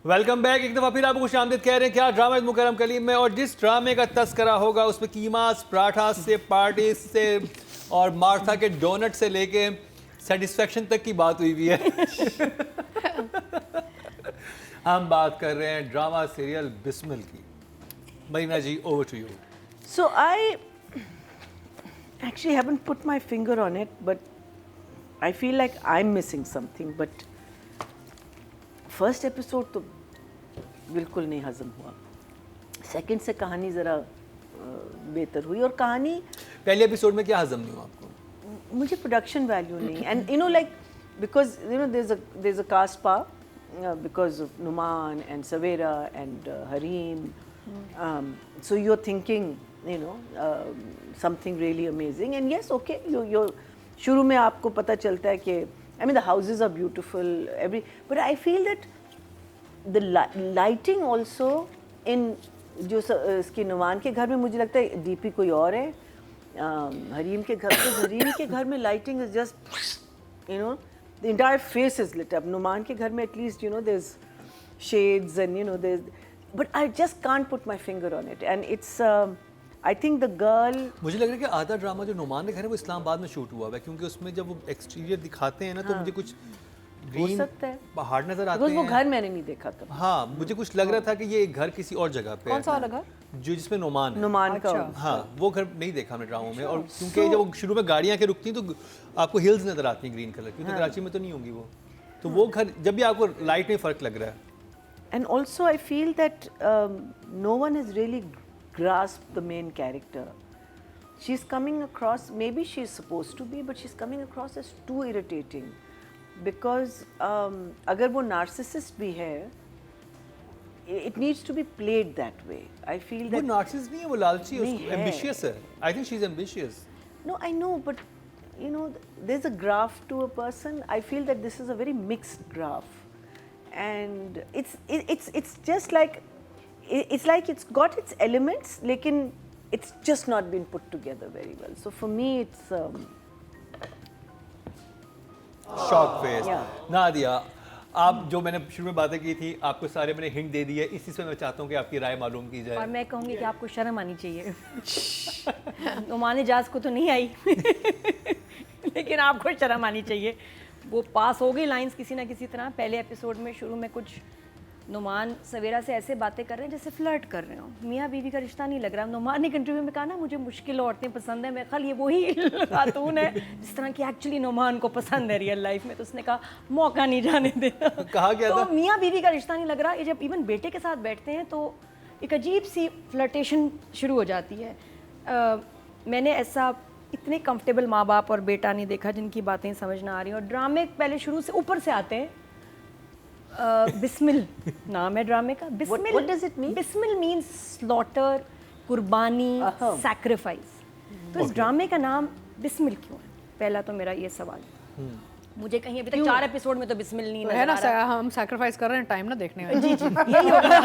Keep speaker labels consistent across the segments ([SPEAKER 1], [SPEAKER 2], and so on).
[SPEAKER 1] Welcome back. एक दफ़ा फिर आपको खुशामदीद कह रहे हैं क्या ड्रामा मुकरम कलीम में, और जिस ड्रामे का तस्करा होगा उसमें कीमास पराठा से पार्टी से और मार्था के डोनट से लेके सेटिस्फेक्शन तक की बात हुई हुई है। हम बात कर रहे हैं ड्रामा सीरियल बिस्मिल की। Marina ji, over to you.
[SPEAKER 2] So I actually haven't put my finger on it, but I feel like I'm missing something. But first episode तो बिल्कुल नहीं हजम हुआ। सेकंड से कहानी ज़रा बेहतर हुई, और कहानी
[SPEAKER 1] पहले एपिसोड में क्या हजम नहीं हुआ आपको?
[SPEAKER 2] मुझे प्रोडक्शन वैल्यू नहीं, and you know like because you know there is a cast power because of Numan and Savera and Hareem, so you're thinking you know something really amazing, and yes, okay, you शुरू में आपको पता चलता है कि I mean the houses are beautiful, but I feel that the lighting also in जो इसके नुमान के घर में मुझे लगता है डीपी कोई और है, हरीम के घर में lighting is just you know the entire face is lit up. Numan के घर में at least you know there's shades and you know there's, but I just can't put my finger on it, and it's I think the girl,
[SPEAKER 1] मुझे लग रहा है कि आधा drama जो नुमान के घर है वो इस्लामाबाद में शूट हुआ है, क्योंकि उसमें जब वो एक्सटीरियर दिखाते हैं ना तो मुझे कुछ
[SPEAKER 2] हो
[SPEAKER 1] ग्रीन
[SPEAKER 2] सकता है
[SPEAKER 1] पहाड़ नजर आते
[SPEAKER 2] because वो
[SPEAKER 1] हैं।
[SPEAKER 2] घर मैंने नहीं देखा था।
[SPEAKER 1] हाँ, मुझे कुछ लग रहा था कि ये एक घर किसी और जगह पे
[SPEAKER 3] कौन सा
[SPEAKER 1] है,
[SPEAKER 3] वाला घर?
[SPEAKER 1] जो जिसमें नुमान है।
[SPEAKER 2] नुमान का
[SPEAKER 3] अच्छा।
[SPEAKER 1] हाँ, वो घर नहीं देखा हमने ड्रामों में, और क्योंकि जब वो शुरू में गाड़ियाँ के रुकती हैं तो आपको हिल्स नजर आती हैं ग्रीन कलर की, तो कराची में तो नहीं होंगी वो, तो वो घर जब भी आपको लाइट में फ़र्क लग रहा है।
[SPEAKER 2] And also I feel that no one has really grasped the main character. She's coming across, maybe she's supposed to be, but she's coming across as too irritating. Because अगर वो narcissist भी है, it needs to be played that way. I feel
[SPEAKER 1] वो
[SPEAKER 2] that
[SPEAKER 1] narcissist नहीं है, वो लालची है,
[SPEAKER 2] नहीं है।
[SPEAKER 1] एम्बिशियस है। I think she's ambitious.
[SPEAKER 2] no, I know, but you know, there's a graph to a person. I feel that this is a very mixed graph, and it's just like it's got its elements, लेकिन it's just not been put together very well. So for me, it's
[SPEAKER 1] shock face.
[SPEAKER 2] Yeah.
[SPEAKER 1] Nadia, आप जो मैंने शुरू में बातें की थी, आपको सारे मैंने हिंट दे दी है, इसी से मैं चाहता हूँ कि आपकी राय मालूम की
[SPEAKER 3] और
[SPEAKER 1] जाए।
[SPEAKER 3] मैं कहूँगी कि आपको शर्म आनी चाहिए। नुमान इजाज को तो नहीं आई लेकिन आपको शर्म आनी चाहिए। वो पास हो गई लाइंस किसी ना किसी तरह। पहले एपिसोड में शुरू में कुछ नुमान सवेरा से ऐसे बातें कर रहे हैं जैसे फ्लर्ट कर रहे हो, मियाँ बीवी का रिश्ता नहीं लग रहा। नुमान ने एक इंटरव्यू में कहा ना, मुझे मुश्किल औरतें पसंद है, मैं ख्याल ये वही खातून है जिस तरह की एक्चुअली नुमान को पसंद है रियल लाइफ में। तो उसने कहा मौका नहीं जाने देना।
[SPEAKER 1] कहा क्या था?
[SPEAKER 3] तो मियाँ बीवी का रिश्ता नहीं लग रहा। ये जब इवन बेटे के साथ बैठते हैं तो एक अजीब सी फ्लर्टेशन शुरू हो जाती है। मैंने ऐसा इतने कंफर्टेबल माँ बाप और बेटा नहीं देखा जिनकी बातें समझ ना आ रही। और ड्रामे पहले शुरू से ऊपर से आते हैं। बिस्मिल नाम है ड्रामे का। Bismil,
[SPEAKER 2] what does it mean?
[SPEAKER 3] Bismil means slaughter, कुर्बानी, सैक्रिफाइस। तो इस ड्रामे का नाम बिस्मिल क्यों है? पहला तो मेरा ये सवाल है। मुझे कहीं अभी तक 4 एपिसोड में तो बिस्मिल नहीं
[SPEAKER 4] है
[SPEAKER 3] नजर
[SPEAKER 4] ना,
[SPEAKER 3] आ रहा।
[SPEAKER 4] हम सैक्रिफाइस कर रहे हैं टाइम ना देखने में।
[SPEAKER 3] जी यही होगा।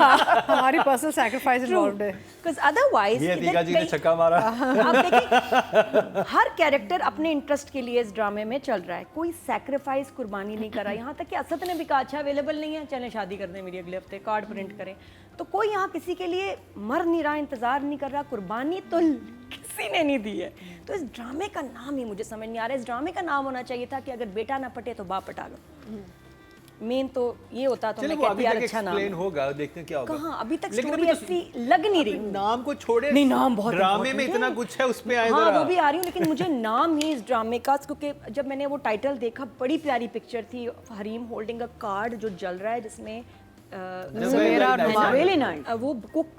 [SPEAKER 4] हमारी पर्सनल सैक्रिफाइस इन्वॉल्वड है।
[SPEAKER 3] Because otherwise,
[SPEAKER 1] ये अतीका जी ने छक्का मारा।
[SPEAKER 3] आप देखिए हर कैरेक्टर अपने इंटरेस्ट के लिए इस ड्रामे में चल रहा है, कोई सैक्रिफाइस कुर्बानी नहीं कर रहा। यहाँ तक कि असद ने भी कहा अच्छा अवेलेबल नहीं है, चलें शादी कर दें मेरी अगले हफ्ते, कार्ड प्रिंट करें। तो कोई यहाँ किसी के लिए मर नहीं रहा, इंतजार नहीं कर रहा, कुर्बानी तो किसी ने नहीं दी है। तो इस ड्रामे का नाम ही मुझे समझ नहीं आ रहा है। इस ड्रामे का नाम होना चाहिए था कि अगर बेटा ना पटे तो बाप पटा लो। मेन तो ये होता तो मैं कहती यार अच्छा नाम
[SPEAKER 1] एक्सप्लेन होगा, देखते हैं क्या होगा।
[SPEAKER 3] कहाँ अभी तक
[SPEAKER 1] लेकिन
[SPEAKER 3] स्टोरी
[SPEAKER 1] अभी तो
[SPEAKER 3] ऐसी लग नहीं रही।
[SPEAKER 1] नाम को छोड़े,
[SPEAKER 3] नहीं नाम बहुत
[SPEAKER 1] ड्रामे में
[SPEAKER 3] important
[SPEAKER 1] इतना
[SPEAKER 3] है।
[SPEAKER 1] कुछ है, उस पे आए
[SPEAKER 3] हाँ
[SPEAKER 1] जरा।
[SPEAKER 3] वो भी आ रही हूँ, लेकिन मुझे नाम ही इस ड्रामे का, क्योंकि जब मैंने वो टाइटल देखा बड़ी प्यारी पिक्चर थी, हरीम होल्डिंग अ कार्ड जो जल रहा है जिसमें
[SPEAKER 4] सवेरा और नुमान।
[SPEAKER 2] really nice.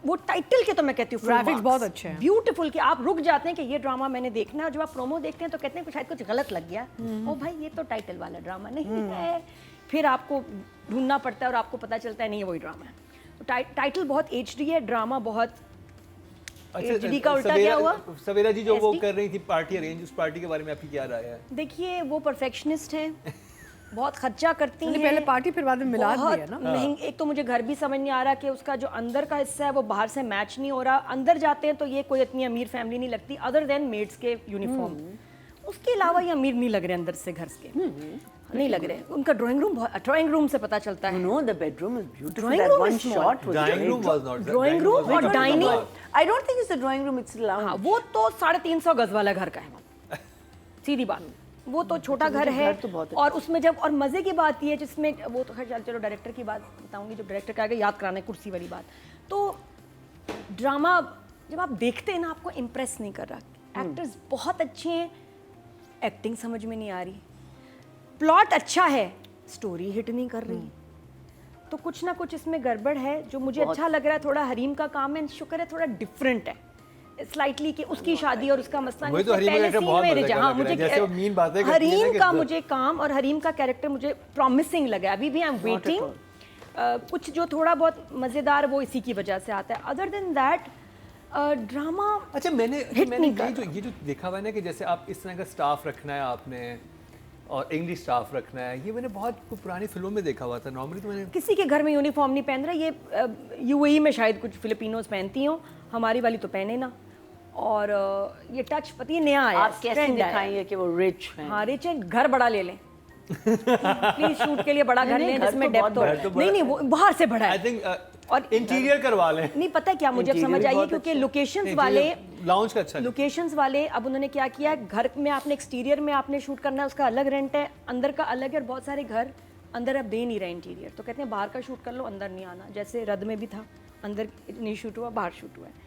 [SPEAKER 3] वो टाइटल के तो मैं कहती हूँ
[SPEAKER 4] Graphics बहुत अच्छे हैं।
[SPEAKER 3] ब्यूटीफुल कि आप रुक जाते हैं कि ये ड्रामा मैंने देखना है, और जब आप प्रोमो देखते हैं तो कहते हैं कुछ शायद कुछ गलत लग गया। ओ भाई ये तो टाइटल वाला ड्रामा नहीं है। फिर आपको ढूंढना पड़ता है और आपको पता चलता है नहीं ये वही ड्रामा है। तो टाइटल बहुत एचडी है, ड्रामा बहुत एचडी का उल्टा क्या हुआ।
[SPEAKER 1] सवेरा जी जो वो
[SPEAKER 3] SD?
[SPEAKER 1] कर रही थी पार्टी अरेंज, उस पार्टी के बारे में आपकी क्या राय है?
[SPEAKER 3] देखिए वो परफेक्शनिस्ट हैं, बहुत खर्चा करती हैं।
[SPEAKER 4] पहले पार्टी फिर बाद में मिलाद भी है ना।
[SPEAKER 3] महंगी। एक तो मुझे घर भी समझ नहीं आ रहा कि उसका जो अंदर का हिस्सा है वो बाहर से मैच नहीं हो रहा। अंदर जाते हैं तो ये कोई इतनी अमीर फैमिली नहीं लगती, अदर देन मेड्स के यूनिफॉर्म। उसके अलावा ये अमीर नहीं लग रहे अंदर से घर के। नहीं लग रहे। उनका ड्राइंग रूम से पता चलता है।
[SPEAKER 2] No, the bedroom is beautiful.
[SPEAKER 3] Drawing
[SPEAKER 2] That
[SPEAKER 3] room
[SPEAKER 2] one
[SPEAKER 3] is small.
[SPEAKER 2] shot was
[SPEAKER 1] Drawing
[SPEAKER 2] great.
[SPEAKER 1] room was not.
[SPEAKER 3] Drawing room और dining,
[SPEAKER 2] I don't think it's the drawing room, it's the lounge.
[SPEAKER 3] हाँ, वो तो 350 गज वाला घर का है। सीधी बात, वो तो छोटा घर है।
[SPEAKER 2] घर तो बहुत
[SPEAKER 3] और उसमें जब, और मजे की बात ये है जिसमें वो तो खैर चलो डायरेक्टर की बात बताऊंगी, जब डायरेक्टर का आगे याद कराना है कुर्सी वाली बात। तो ड्रामा जब आप देखते हैं ना, आपको इम्प्रेस नहीं कर रहा। एक्टर्स बहुत अच्छे हैं, एक्टिंग समझ में नहीं आ रही, प्लॉट अच्छा है, स्टोरी हिट नहीं कर रही। तो कुछ ना कुछ इसमें गड़बड़ है। जो मुझे अच्छा लग रहा है थोड़ा हरीम का काम है, शुक्र है थोड़ा डिफरेंट है स्लाइटली, कि उसकी शादी और उसका मसला
[SPEAKER 1] मुझे तो
[SPEAKER 3] उससे
[SPEAKER 1] हरीम का
[SPEAKER 3] पहले
[SPEAKER 1] कैरेक्टर
[SPEAKER 3] scene
[SPEAKER 1] बहुत
[SPEAKER 3] में
[SPEAKER 1] मजे
[SPEAKER 3] रिझा-
[SPEAKER 1] का
[SPEAKER 3] हाँ,
[SPEAKER 1] लग रहा है।
[SPEAKER 3] मुझे
[SPEAKER 1] जैसे वो मीन बातें करती है ना
[SPEAKER 3] हरीम
[SPEAKER 1] कि
[SPEAKER 3] का
[SPEAKER 1] तो-
[SPEAKER 3] मुझे काम और हरीम का कैरेक्टर मुझे प्रॉमिसिंग लगा। अभी भी आई एम वेटिंग। कुछ जो थोड़ा बहुत मजेदार वो इसी की वजह से आता है। अदर देन दैट ड्रामा
[SPEAKER 1] अच्छा, मैंने
[SPEAKER 3] Hit
[SPEAKER 1] मैंने
[SPEAKER 3] नहीं
[SPEAKER 1] ये जो देखा हुआ है ना कि जैसे आप इस तरह का स्टाफ रखना है आपने, और इंग्लिश स्टाफ रखना है, ये मैंने बहुत पुरानी फिल्मों में देखा हुआ था। नॉर्मली तो मैंने
[SPEAKER 3] किसी के घर में यूनिफॉर्म नहीं पहन रहा। ये यूएई में शायद कुछ फिलिपिनोज पहनती हो, हमारी वाली तो पहने ना। और ये टच पति नया आया,
[SPEAKER 2] आप कैसे
[SPEAKER 3] trend आया।
[SPEAKER 2] दिखाएंगे कि वो रिच हैं?
[SPEAKER 3] हाँ, रिच है, घर बड़ा ले लें प्लीज, शूट के लिए बड़ा घर
[SPEAKER 2] नहीं,
[SPEAKER 3] लें
[SPEAKER 2] घर
[SPEAKER 3] जिसमें
[SPEAKER 2] तो
[SPEAKER 3] डेप्थ हो।
[SPEAKER 2] बहुत
[SPEAKER 1] बड़ा-
[SPEAKER 3] नहीं नहीं, वो बाहर से बड़ा
[SPEAKER 1] आई
[SPEAKER 3] है।
[SPEAKER 1] थिंक
[SPEAKER 3] और
[SPEAKER 1] इंटीरियर करवा लें।
[SPEAKER 3] नहीं पता क्या मुझे अब
[SPEAKER 2] Interior
[SPEAKER 3] समझ
[SPEAKER 2] भी
[SPEAKER 3] आई है,
[SPEAKER 2] बहुत
[SPEAKER 3] क्योंकि
[SPEAKER 2] अच्छा है।
[SPEAKER 3] लोकेशंस वाले
[SPEAKER 1] लाउंज का अच्छा है।
[SPEAKER 3] लोकेशंस वाले अब उन्होंने क्या किया है, घर में आपने एक्सटीरियर में आपने शूट करना है, उसका अलग रेंट है, अंदर का अलग है। और बहुत सारे घर अंदर अब दे नहीं रहे इंटीरियर, तो कहते हैं बाहर का शूट कर लो, अंदर नहीं आना। जैसे रद में भी था, अंदर नहीं शूट हुआ, बाहर शूट हुआ है,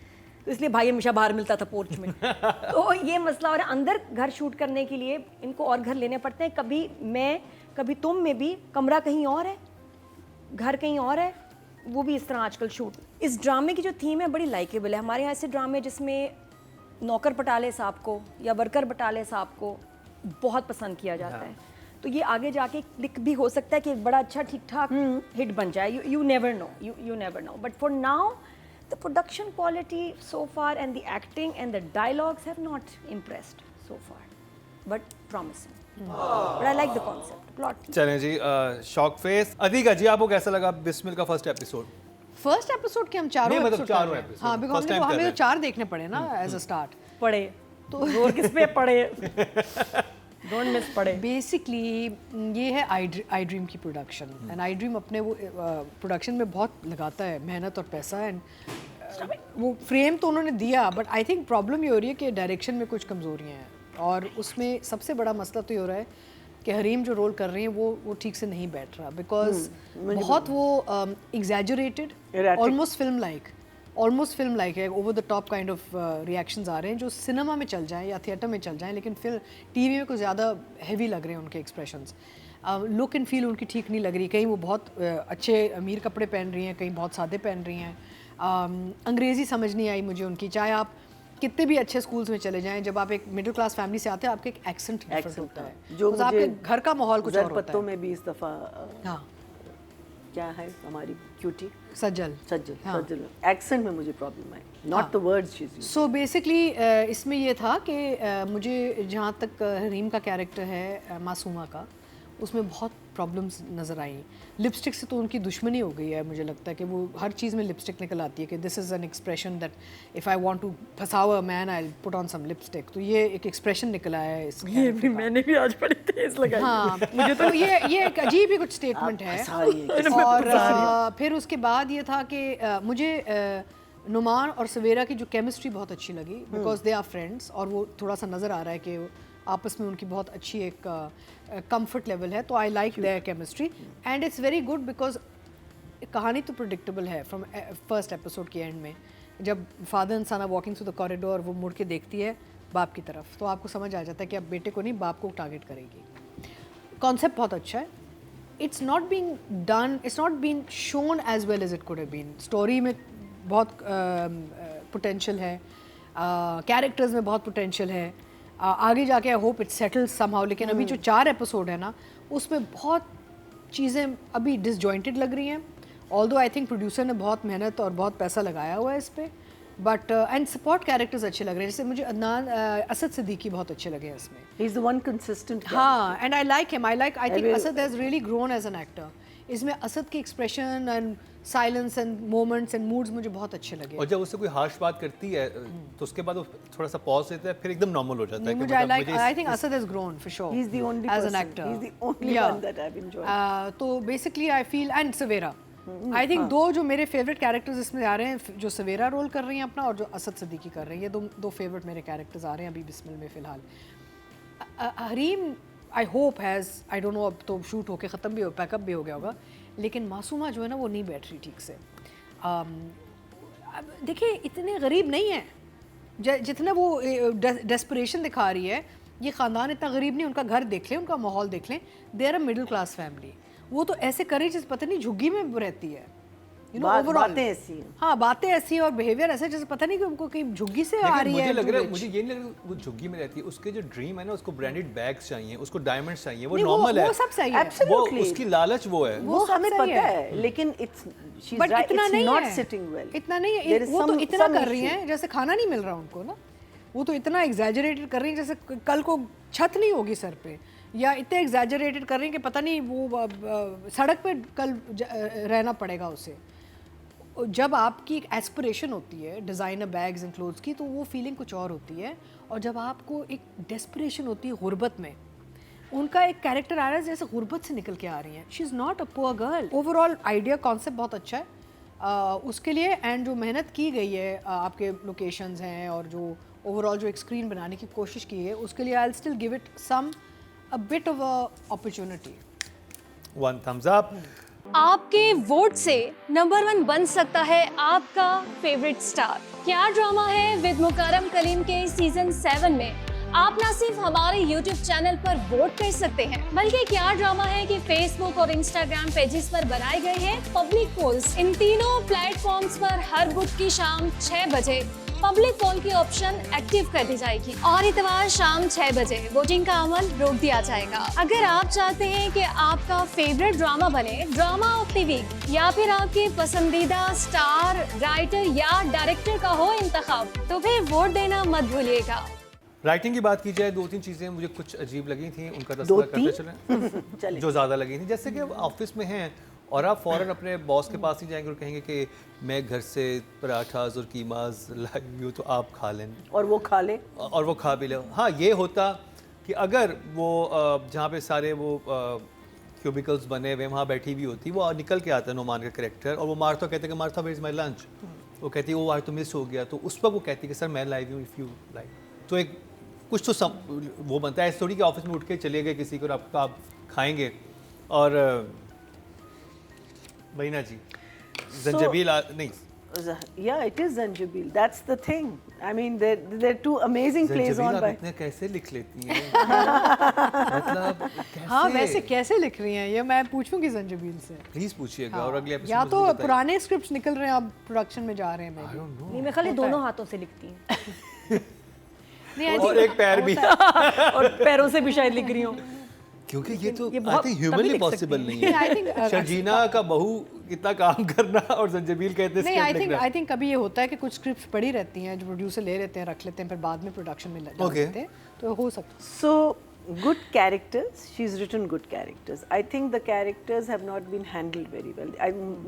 [SPEAKER 3] तो इसलिए भाई हमेशा बाहर मिलता था पोर्च में। तो ये मसला। और अंदर घर शूट करने के लिए इनको और घर लेने पड़ते हैं। कभी मैं कभी तुम में भी कमरा कहीं और है, घर कहीं और है, वो भी इस तरह आजकल शूट। इस ड्रामे की जो थीम है बड़ी लाइकेबल है। हमारे यहाँ ऐसे ड्रामे जिसमें नौकर बटाले साहब को या वर्कर बटाले साहब को बहुत पसंद किया जाता है, तो ये आगे जाके क्लिक भी हो सकता है कि एक बड़ा अच्छा ठीक ठाक हिट बन जाए। You never know, you never know. But for now the production quality so far and the acting and the dialogues have not impressed so far, but promising. But I like the concept, plot.
[SPEAKER 1] चलें जी, shock face. अदीका जी, आपको कैसा लगा बिस्मिल का first episode?
[SPEAKER 4] First episode के हम चारों
[SPEAKER 1] नहीं, मतलब
[SPEAKER 4] episode
[SPEAKER 1] चारों
[SPEAKER 4] कर रहे हैं।
[SPEAKER 1] episode।
[SPEAKER 4] हाँ, बिकॉज
[SPEAKER 1] First time कर
[SPEAKER 4] हमें
[SPEAKER 1] रहे
[SPEAKER 4] तो
[SPEAKER 1] हैं।
[SPEAKER 4] 4 देखने पड़े ना एज अ स्टार्ट।
[SPEAKER 3] पढ़े तो जोर किस पे पढ़े? डोंट मिस पढ़े।
[SPEAKER 4] बेसिकली ये है आई ड्रीम की प्रोडक्शन, एंड आई ड्रीम अपने वो प्रोडक्शन में बहुत लगाता है मेहनत और पैसा, एंड वो फ्रेम तो उन्होंने दिया, बट आई थिंक प्रॉब्लम ये हो रही है कि डायरेक्शन में कुछ कमज़ोरियाँ हैं। और उसमें सबसे बड़ा मसला तो ये हो रहा है कि हरीम जो रोल कर रही हैं वो ठीक से नहीं बैठ रहा, बिकॉज बहुत वो एग्जैजरेटेड, ऑलमोस्ट फिल्म लाइक है, over the top kind of reactions आ रहे हैं जो सिनेमा में चल जाएं या थिएटर में चल जाएं, लेकिन फिर टीवी में कुछ ज़्यादा हैवी लग रहे हैं उनके एक्सप्रेशंस। लुक एंड फील उनकी ठीक नहीं लग रही। कहीं वो बहुत अच्छे अमीर कपड़े पहन रही हैं, कहीं बहुत सादे पहन रही हैं। अंग्रेज़ी समझ नहीं आई मुझे उनकी। चाहे आप कितने भी अच्छे स्कूल्स में चले जाएं, जब आप एक मिडिल क्लास फैमिली से आते हैं, आपका एक एक्सेंट डिफरेंट होता है,
[SPEAKER 2] जो
[SPEAKER 4] तो आपके घर का माहौल कुछ और होता
[SPEAKER 2] पत्तों
[SPEAKER 4] है।
[SPEAKER 2] में भी इस दफ़ा
[SPEAKER 4] हाँ,
[SPEAKER 2] क्या है हमारी क्यूटी
[SPEAKER 4] सज्जल।
[SPEAKER 2] सज्जल एक्सेंट में मुझे प्रॉब्लम है, not the words she is.
[SPEAKER 4] So basically इसमें ये था कि मुझे जहाँ तक हरीम का कैरेक्टर है मासूमा का, उसमें बहुत प्रॉब्लम्स नज़र आई। लिपस्टिक से तो उनकी दुश्मनी हो गई है। मुझे लगता है कि वो हर चीज़ में लिपस्टिक निकल आती है कि this is an expression that if I want to फसाओ a man I put on some lipstick. तो ये एक एक्सप्रेशन निकला है इस
[SPEAKER 3] ये भी मैंने भी आज पढ़े थे, इस लगा।
[SPEAKER 4] हाँ, मुझे तो ये एक अजीब ही कुछ स्टेटमेंट है। और फिर उसके बाद ये था कि मुझे नुमान और सवेरा की जो केमिस्ट्री बहुत अच्छी लगी, बिकॉज दे आर फ्रेंड्स, और वो थोड़ा सा नज़र आ रहा है कि आपस में उनकी बहुत अच्छी एक कंफर्ट लेवल है। तो I like their chemistry and it's very good, because कहानी तो प्रिडिक्टेबल है फ्रॉम फर्स्ट एपिसोड के एंड में। जब father and son are walking through the corridor, वो मुड़ के देखती है बाप की तरफ, तो आपको समझ आ जाता है कि अब बेटे को नहीं बाप को टारगेट करेगी। कॉन्सेप्ट बहुत अच्छा है। It's not being done, it's not being shown as well as it could have been. Story में बहुत पोटेंशियल है, कैरेक्टर्स में बहुत पोटेंशियल है। आगे जाके I hope it settles somehow, लेकिन अभी जो 4 एपिसोड है ना, उसमें बहुत चीज़ें अभी डिसजॉइंटेड लग रही हैं। ऑल्दो आई थिंक प्रोड्यूसर ने बहुत मेहनत और बहुत पैसा लगाया हुआ है इस पर, बट एंड सपोर्ट कैरेक्टर्स अच्छे लग रहे हैं। जैसे मुझे अदनान असद सिद्दीकी बहुत अच्छे लगे हैं इसमें।
[SPEAKER 2] He is the one consistent.
[SPEAKER 4] हाँ, and I like him. I think Asad has really grown as an actor. इसमें असद के expression and silence and moments and moods मुझे बहुत अच्छे लगे।
[SPEAKER 1] और जब उससे कोई हार्श बात करती है तो उसके बाद वो थोड़ा सा पॉज लेता है, फिर एकदम नॉर्मल हो जाता है कि
[SPEAKER 4] मुझे I think Asad has grown for sure
[SPEAKER 2] He's the only
[SPEAKER 4] as an
[SPEAKER 2] person.
[SPEAKER 4] Actor.
[SPEAKER 2] He's the only one that I've enjoyed.
[SPEAKER 4] तो basically I feel and Savera I think दो जो मेरे फेवरेट कैरेक्टर्स इसमें आ रहे हैं, जो सवेरा रोल कर रही हैं अपना और जो असद सिद्दीकी कर रही है, ये दो फेवरेट मेरे कैरेक्टर्स आ रहे हैं अभी बिस्मिल में फ़िलहाल। Hareem I hope has, I don't know अब तो शूट होके ख़त्म भी हो, पैकअप भी हो गया होगा, लेकिन मासूमा जो है ना वो नहीं बैठ रही ठीक से। देखिए इतने गरीब नहीं है जितने वो डेस्परेशन दिखा रही है। ये ख़ानदान इतना गरीब नहीं, उनका घर देख लें, उनका माहौल देख लें, they are a middle class family. वो तो ऐसे करे जैसे पता नहीं झुग्गी में रहती है, यू नो, ओवरऑल
[SPEAKER 2] बातें ऐसी हैं।
[SPEAKER 4] हाँ बातें ऐसी और बिहेवियर ऐसे जैसे पता नहीं कि उनको कहीं झुग्गी से आ रही
[SPEAKER 1] मुझे
[SPEAKER 4] है।
[SPEAKER 1] लग रहा है, मुझे ये नहीं लग रहा वो झुग्गी में रहती है। उसके जो ड्रीम है ना, उसको ब्रांडेड बैग्स चाहिए, उसको डायमंड्स चाहिए, वो
[SPEAKER 4] नहीं,
[SPEAKER 1] नॉर्मल है,
[SPEAKER 4] वो सब सही है।
[SPEAKER 1] वो
[SPEAKER 2] Absolutely.
[SPEAKER 1] उसकी लालच वो है।
[SPEAKER 2] वो
[SPEAKER 4] सब
[SPEAKER 2] हमें
[SPEAKER 4] सही
[SPEAKER 2] पता
[SPEAKER 4] है।
[SPEAKER 2] है, लेकिन she's
[SPEAKER 4] बट
[SPEAKER 2] right,
[SPEAKER 4] इतना
[SPEAKER 2] it's
[SPEAKER 4] नहीं
[SPEAKER 2] not
[SPEAKER 4] है,
[SPEAKER 2] sitting well.
[SPEAKER 4] इतना नहीं है।
[SPEAKER 2] There is
[SPEAKER 4] वो तो
[SPEAKER 2] some-
[SPEAKER 4] इतना
[SPEAKER 2] some
[SPEAKER 4] कर रही
[SPEAKER 2] issue.
[SPEAKER 4] हैं जैसे खाना नहीं मिल रहा उनको ना, वो तो इतना एग्जैजरेटेड कर रही हैं जैसे कल को छत नहीं होगी सर पे, या इतने एग्जैजरेटेड कर रही हैं कि पता नहीं वो सड़क पे कल रहना पड़ेगा उसे। जब आपकी एक एस्पिरेशन होती है डिज़ाइनर बैग्स एंड क्लोथ्स की, तो वो फीलिंग कुछ और होती है, और जब आपको एक डेस्परेशन होती है गुर्बत में, उनका एक कैरेक्टर आ रहा है जैसे गुर्बत से निकल के आ रही हैं। She is not a poor girl. Overall idea concept बहुत अच्छा है उसके लिए, एंड जो मेहनत की गई है आपके लोकेशंस हैं और जो ओवरऑल जो एक स्क्रीन बनाने की कोशिश की है, उसके लिए I will still give it some a bit of a opportunity.
[SPEAKER 1] 1 thumbs up।
[SPEAKER 5] आपके वोट से नंबर 1 बन सकता है आपका फेवरेट स्टार। क्या ड्रामा है विद मुकरम कलीम के सीजन 7 में आप न सिर्फ हमारे YouTube चैनल पर वोट कर सकते हैं, बल्कि क्या ड्रामा है कि Facebook और Instagram पेजेस पर बनाए गए हैं पब्लिक पोल्स। इन तीनों प्लेटफॉर्म्स पर हर बुध की शाम 6 बजे पब्लिक पोल की ऑप्शन एक्टिव कर दी जाएगी और इतवार शाम 6 बजे वोटिंग का अमल रोक दिया जाएगा। अगर आप चाहते हैं कि आपका फेवरेट ड्रामा बने ड्रामा ऑफ द वीक, या फिर आपके पसंदीदा स्टार, राइटर या डायरेक्टर का हो इंतखाब, तो फिर वोट देना मत भूलिएगा।
[SPEAKER 1] राइटिंग की बात की जाए, 2-3 चीज़ें मुझे कुछ अजीब लगी थी, उनका तस्करा
[SPEAKER 2] 2-3?
[SPEAKER 1] करते चलें जो ज़्यादा लगी थी। जैसे कि ऑफिस में हैं और आप फ़ौरन अपने बॉस के पास ही जाएंगे और कहेंगे कि मैं घर से पराठास और कीमाज लाई हूँ तो आप खा लें,
[SPEAKER 2] और वो खा ले।
[SPEAKER 1] और वो खा भी ले। हाँ, ये होता कि अगर वो जहाँ पे सारे वो क्यूबिकल्स बने हुए वहाँ बैठी भी होती, वो निकल के आता है नुमान का कैरेक्टर, और वो मार्था कहते हैं कि Martha where is my lunch, वो कहती है वो आज तो मिस हो गया, तो उस वक्त वो कहती है कि सर मैं लाई हूँ इफ़ यू लाइक, तो एक कुछ तो वो बनता है। ऐसे थोड़ी कि ऑफिस में उठ के चले गए किसी को और आप खाएंगे। और महीना जी जंजबील नहीं,
[SPEAKER 2] Yeah, it is Zanjabil. That's the thing. I mean, there are two amazing plays
[SPEAKER 1] Zanjabeel
[SPEAKER 2] on
[SPEAKER 1] आप
[SPEAKER 2] by.
[SPEAKER 1] इतने कैसे लिख लेती हैं? मतलब कैसे?
[SPEAKER 4] हाँ वैसे कैसे लिख रही हैं ये मैं पूछूंगी जंजबील से।
[SPEAKER 1] प्लीज पूछिएगा और अगले एपिसोड
[SPEAKER 4] या
[SPEAKER 1] में
[SPEAKER 4] तो
[SPEAKER 1] ज़रूर बताइए।
[SPEAKER 4] पुराने स्क्रिप्ट्स निकल रहे हैं अब प्रोडक्शन में जा रहे हैं
[SPEAKER 1] I
[SPEAKER 4] maybe।
[SPEAKER 1] don't know।
[SPEAKER 3] नहीं मैं खाली दोनों हाथों से लिखती हूँ
[SPEAKER 4] नहीं I
[SPEAKER 1] और
[SPEAKER 4] think
[SPEAKER 1] एक पैर भी,
[SPEAKER 3] और पैरों से भी शायद लिख रही हूँ।
[SPEAKER 1] क्योंकि ये तो
[SPEAKER 3] ये
[SPEAKER 1] आई
[SPEAKER 3] बहुत
[SPEAKER 1] थिंक
[SPEAKER 3] तभी
[SPEAKER 1] ह्यूमनली
[SPEAKER 3] लिख सकती
[SPEAKER 1] पॉसिबल
[SPEAKER 3] हैं।
[SPEAKER 1] नहीं
[SPEAKER 4] नहीं, I
[SPEAKER 1] है।
[SPEAKER 4] think,
[SPEAKER 1] शर्जीना का बहू इतना काम करना और जंजबील का इतने
[SPEAKER 4] नहीं
[SPEAKER 1] स्क्रिप्ट लिखना।
[SPEAKER 4] आई थिंक कभी ये होता है कि कुछ स्क्रिप्ट्स पड़ी रहती हैं जो प्रोड्यूसर ले लेते हैं, रख लेते हैं, फिर बाद में प्रोडक्शन में डाल
[SPEAKER 1] Okay.
[SPEAKER 4] देते हैं, तो हो सकता है।
[SPEAKER 2] So, good characters. She's written good characters. I think the characters have not been handled very well.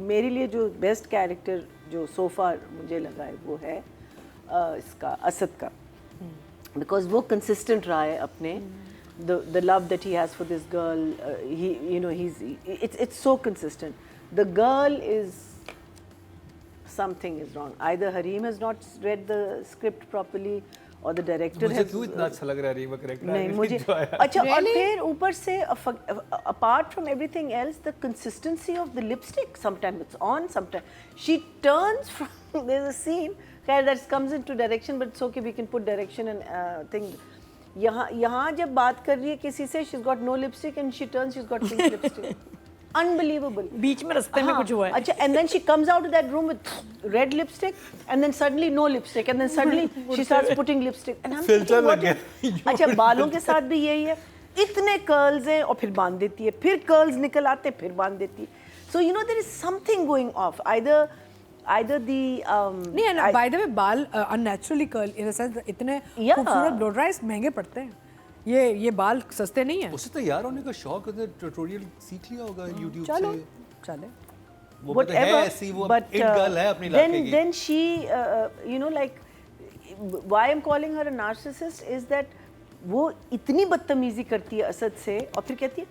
[SPEAKER 2] मेरे लिए जो best character जो so far मुझे लगा है वो है इसका असद का, because वो consistent रहा है अपने the love that he has for this girl. He, you know, it's so consistent. The girl is something is wrong. Either Hareem has not read the script properly or the director
[SPEAKER 1] मुझे
[SPEAKER 2] has.
[SPEAKER 1] क्यों इतना अच्छा लग रहा है Reema character?
[SPEAKER 2] नहीं मुझे अच्छा और फिर ऊपर से apart from everything else, the consistency of the lipstick, sometimes it's on, sometimes she turns from there's a scene that comes into direction, but it's okay, we can put direction and thing. यहाँ जब बात कर रही है किसी से, she's got no lipstick and she turns, she's got pink lipstick. Unbelievable.
[SPEAKER 3] बीच में रास्ते में कुछ हुआ है।
[SPEAKER 2] अच्छा, and then she comes out of that room with red lipstick, and then suddenly no lipstick, and then suddenly she starts putting lipstick. And I'm
[SPEAKER 1] Filter
[SPEAKER 2] thinking, what
[SPEAKER 1] लग
[SPEAKER 2] is-
[SPEAKER 1] गया।
[SPEAKER 2] अच्छा, बालों के साथ भी यही है, इतने कर्ल्स हैं और फिर बांध देती है, फिर कर्ल्स निकल आते फिर बांध देती है. So you know there is something going off. Either the
[SPEAKER 4] नहीं है बाय द वे बाल unnaturally curl in the sense इतने
[SPEAKER 2] Yeah.
[SPEAKER 4] खूबसूरत ब्लो ड्राइज महंगे पड़ते हैं, ये बाल सस्ते नहीं है।
[SPEAKER 1] उससे तैयार होने का शौक है, ट्यूटोरियल सीख लिया होगा YouTube
[SPEAKER 4] चलो।
[SPEAKER 1] से।
[SPEAKER 4] चले
[SPEAKER 1] वो मतलब है ऐसी, वो
[SPEAKER 2] but
[SPEAKER 1] it girl है अपने इलाके की।
[SPEAKER 2] then she you know like why I'm calling her a narcissist is that वो इतनी बदतमीजी करती है असद से और फिर कहती है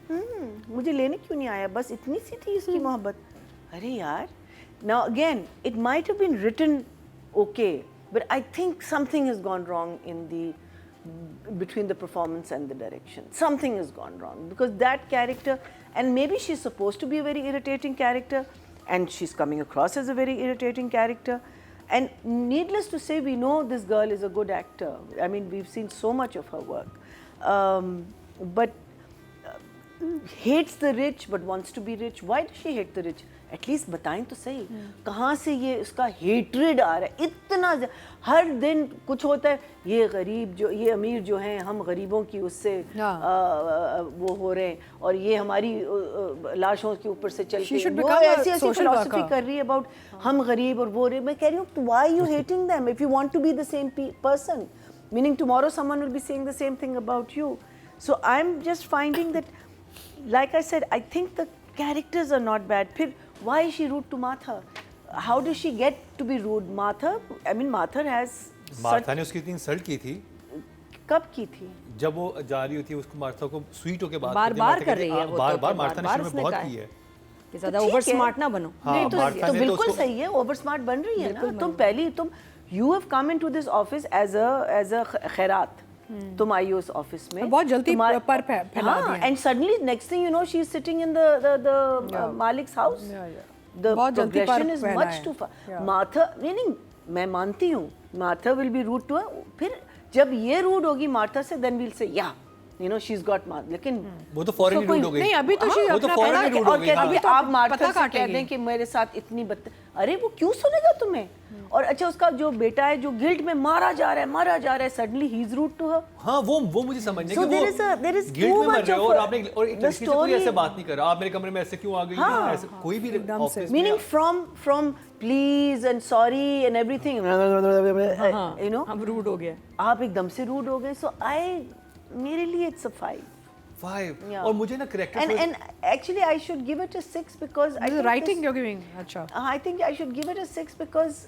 [SPEAKER 2] मुझे लेने क्यों नहीं आया, बस इतनी सी थी इसकी मोहब्बत। अरे यार, now again it might have been written okay, but I think something has gone wrong in the between the performance and the direction. Something has gone wrong because that character, and maybe she's supposed to be a very irritating character, and she's coming across as a very irritating character. And needless to say, we know this girl is a good actor. I mean, we've seen so much of her work. But hates the rich but wants to be rich. Why does she hate the rich? At least बताएं तो सही, कहाँ से ये उसका hatred आ रहा है इतना। हर दिन कुछ होता है, ये गरीब जो, ये अमीर जो हैं, हम गरीबों की उससे वो हो रहे हैं, और ये हमारी लाशों के ऊपर से चल के वो ऐसी ऐसी फिलॉसफी कर रही है अबाउट हम गरीब और वो रहे। मैं कह रही हूँ why are you hating them if you want to be the same person, meaning tomorrow someone will be saying the same thing about you. So I'm just finding that, like I said, I think the characters are not bad. फिर why is she rude to Martha? How does she get to be rude? Martha, I mean Martha has
[SPEAKER 1] Martha ने उसकी इतनी insult की थी।
[SPEAKER 2] कब की थी?
[SPEAKER 1] जब वो जा रही होती है उसको मार्था को स्वीट होके बात
[SPEAKER 3] बार-बार कर रही है वो,
[SPEAKER 1] बार-बार मार्था ने शुरू में बहुत की है
[SPEAKER 3] कि ज़्यादा ओवर स्मार्ट ना बनो।
[SPEAKER 2] नहीं तो बिल्कुल सही है, ओवर स्मार्ट बन रही है ना। तुम पहली you have come into this office as a खैरात, तुम आई हो उस ऑफिस में
[SPEAKER 4] बहुत जल्दी पर फैला दिया।
[SPEAKER 2] and suddenly next thing you know she is sitting in the Malik's house. The progression is much too far. Martha, meaning मैं मानती हूँ Martha will be rude to her, फिर जब ये rude होगी Martha से then we'll say yeah, you know she's got Martha, लेकिन
[SPEAKER 1] वो तो फॉरेन रूड हो गई।
[SPEAKER 4] नहीं अभी तो
[SPEAKER 1] वो तो फॉरेन रूड हो गई।
[SPEAKER 2] अभी आप मार्था से कह दें कि मेरे साथ इतनी अरे वो क्यों सुनेगा तुम्हें? और अच्छा उसका जो बेटा है जो गिल्ड में मारा जा रहा है सडनली ही इज रूड टू हर।
[SPEAKER 1] हाँ वो मुझे समझने
[SPEAKER 2] So
[SPEAKER 1] कि
[SPEAKER 2] there is
[SPEAKER 1] गिल्ड में मर रहे हो और आपने और एक
[SPEAKER 2] the
[SPEAKER 1] लड़की से कोई ऐसे
[SPEAKER 2] story-
[SPEAKER 1] बात नहीं कर रहा, आप मेरे कमरे में ऐसे क्यों आ गई, ऐसे कोई भी ऑफिस में
[SPEAKER 2] meaning from please and sorry and everything, you know
[SPEAKER 3] हम रूड हो गए।
[SPEAKER 2] आप एकदम से रूड हो गए। सो मेरे लिए इट्स अ 5
[SPEAKER 1] और मुझे ना character
[SPEAKER 2] and actually I should give it a 6 because I think
[SPEAKER 4] writing you're giving अच्छा।
[SPEAKER 2] I think I should give it a 6 because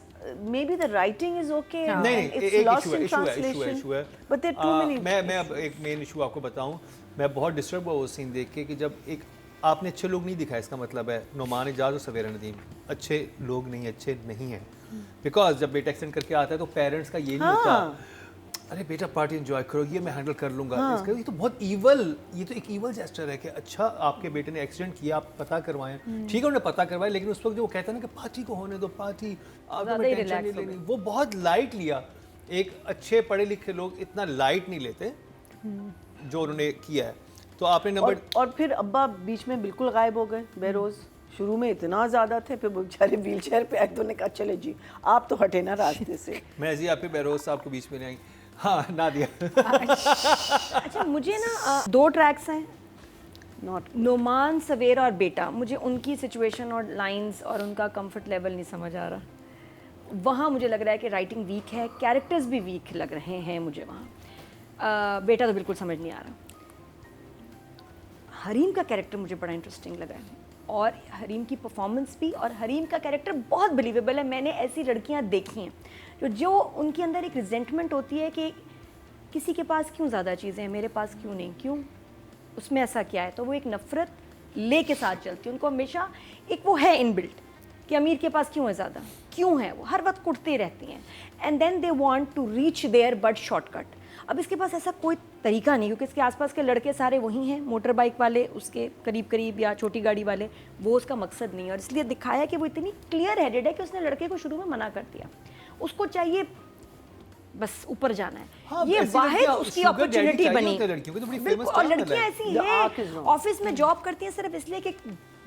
[SPEAKER 2] maybe the writing is okay and
[SPEAKER 1] नहीं
[SPEAKER 2] it's
[SPEAKER 1] एक
[SPEAKER 2] lost in
[SPEAKER 1] issue
[SPEAKER 2] translation
[SPEAKER 1] है
[SPEAKER 2] but there are too many
[SPEAKER 1] मैं अब एक main issue आपको बताऊं, मैं बहुत डिस्टर्ब हुआ वो सीन देख के कि जब एक आपने अच्छे लोग नहीं दिखाए, इसका मतलब है नुमान इजाज़ और सवेरा नदीम अच्छे लोग नहीं, अच्छे नहीं हैं। बिकॉज जब बेटा एक्सीडेंट करके आता है तो पेरेंट्स का ये नहीं होता अरे बेटा पार्टी एंजॉय करो, ये मैं हैंडल कर लूँगा। इसका ये तो बहुत ईवल, ये तो एक ईवल जेस्चर है कि अच्छा आपके बेटे ने एक्सीडेंट किया, आप पता करवाएं, ठीक है उन्होंने पता करवाया, लेकिन उस वक्त जो वो कहता है ना कि पार्टी को होने दो, पार्टी आपको टेंशन नहीं लेनी, वो बहुत लाइट लिया। एक अच्छे पढ़े लिखे लोग इतना लाइट नहीं लेते जो उन्होंने किया है। तो आपने नंबर
[SPEAKER 2] और फिर अब्बा बीच में बिल्कुल गायब हो गए। बेरोज शुरू में इतना ज़्यादा थे, फिर वो बेचारे व्हील चेयर पे आए तो ने कहा चले जी आप तो हटे ना रास्ते से।
[SPEAKER 1] मैं जी आप पे बेरोज साहब को बीच में नहीं आई, हाँ ना दिया।
[SPEAKER 3] अच्छा मुझे ना 2 ट्रैक्स हैं,
[SPEAKER 2] नॉट
[SPEAKER 3] नुमान, सवेरा और बेटा, मुझे उनकी सिचुएशन और लाइंस और उनका कंफर्ट लेवल नहीं समझ आ रहा। वहाँ मुझे लग रहा है कि राइटिंग वीक है, कैरेक्टर्स भी वीक लग रहे हैं मुझे वहाँ। बेटा तो बिल्कुल समझ नहीं आ रहा। हरीम का कैरेक्टर मुझे बड़ा इंटरेस्टिंग लगा है और हरीम की परफॉर्मेंस भी, और हरीम का कैरेक्टर बहुत बिलीवेबल है। मैंने ऐसी लड़कियां देखी हैं जो उनके अंदर एक रिजेंटमेंट होती है कि किसी के पास क्यों ज़्यादा चीज़ें हैं, मेरे पास क्यों नहीं, क्यों उसमें ऐसा क्या है, तो वो एक नफ़रत ले के साथ चलती है। उनको हमेशा एक वो है इनबिल्ट कि अमीर के पास क्यों है ज़्यादा, क्यों है, वो हर वक्त कुटते रहती हैं and then they want to reach there but shortcut. अब इसके पास ऐसा कोई तरीका नहीं क्योंकि इसके आसपास के लड़के सारे वही हैं, मोटर बाइक वाले उसके करीब करीब या छोटी गाड़ी वाले, वो उसका मकसद नहीं है। और इसलिए दिखाया कि वो इतनी क्लियर हेडेड है कि उसने लड़के को शुरू में मना कर दिया, उसको चाहिए बस ऊपर जाना है।
[SPEAKER 1] हाँ,
[SPEAKER 3] ये वाहिद उसकी अपॉर्चुनिटी बनी।
[SPEAKER 1] बिल्कुल,
[SPEAKER 3] और लड़कियां ऐसी हैं ऑफिस में जॉब करती हैं सिर्फ इसलिए कि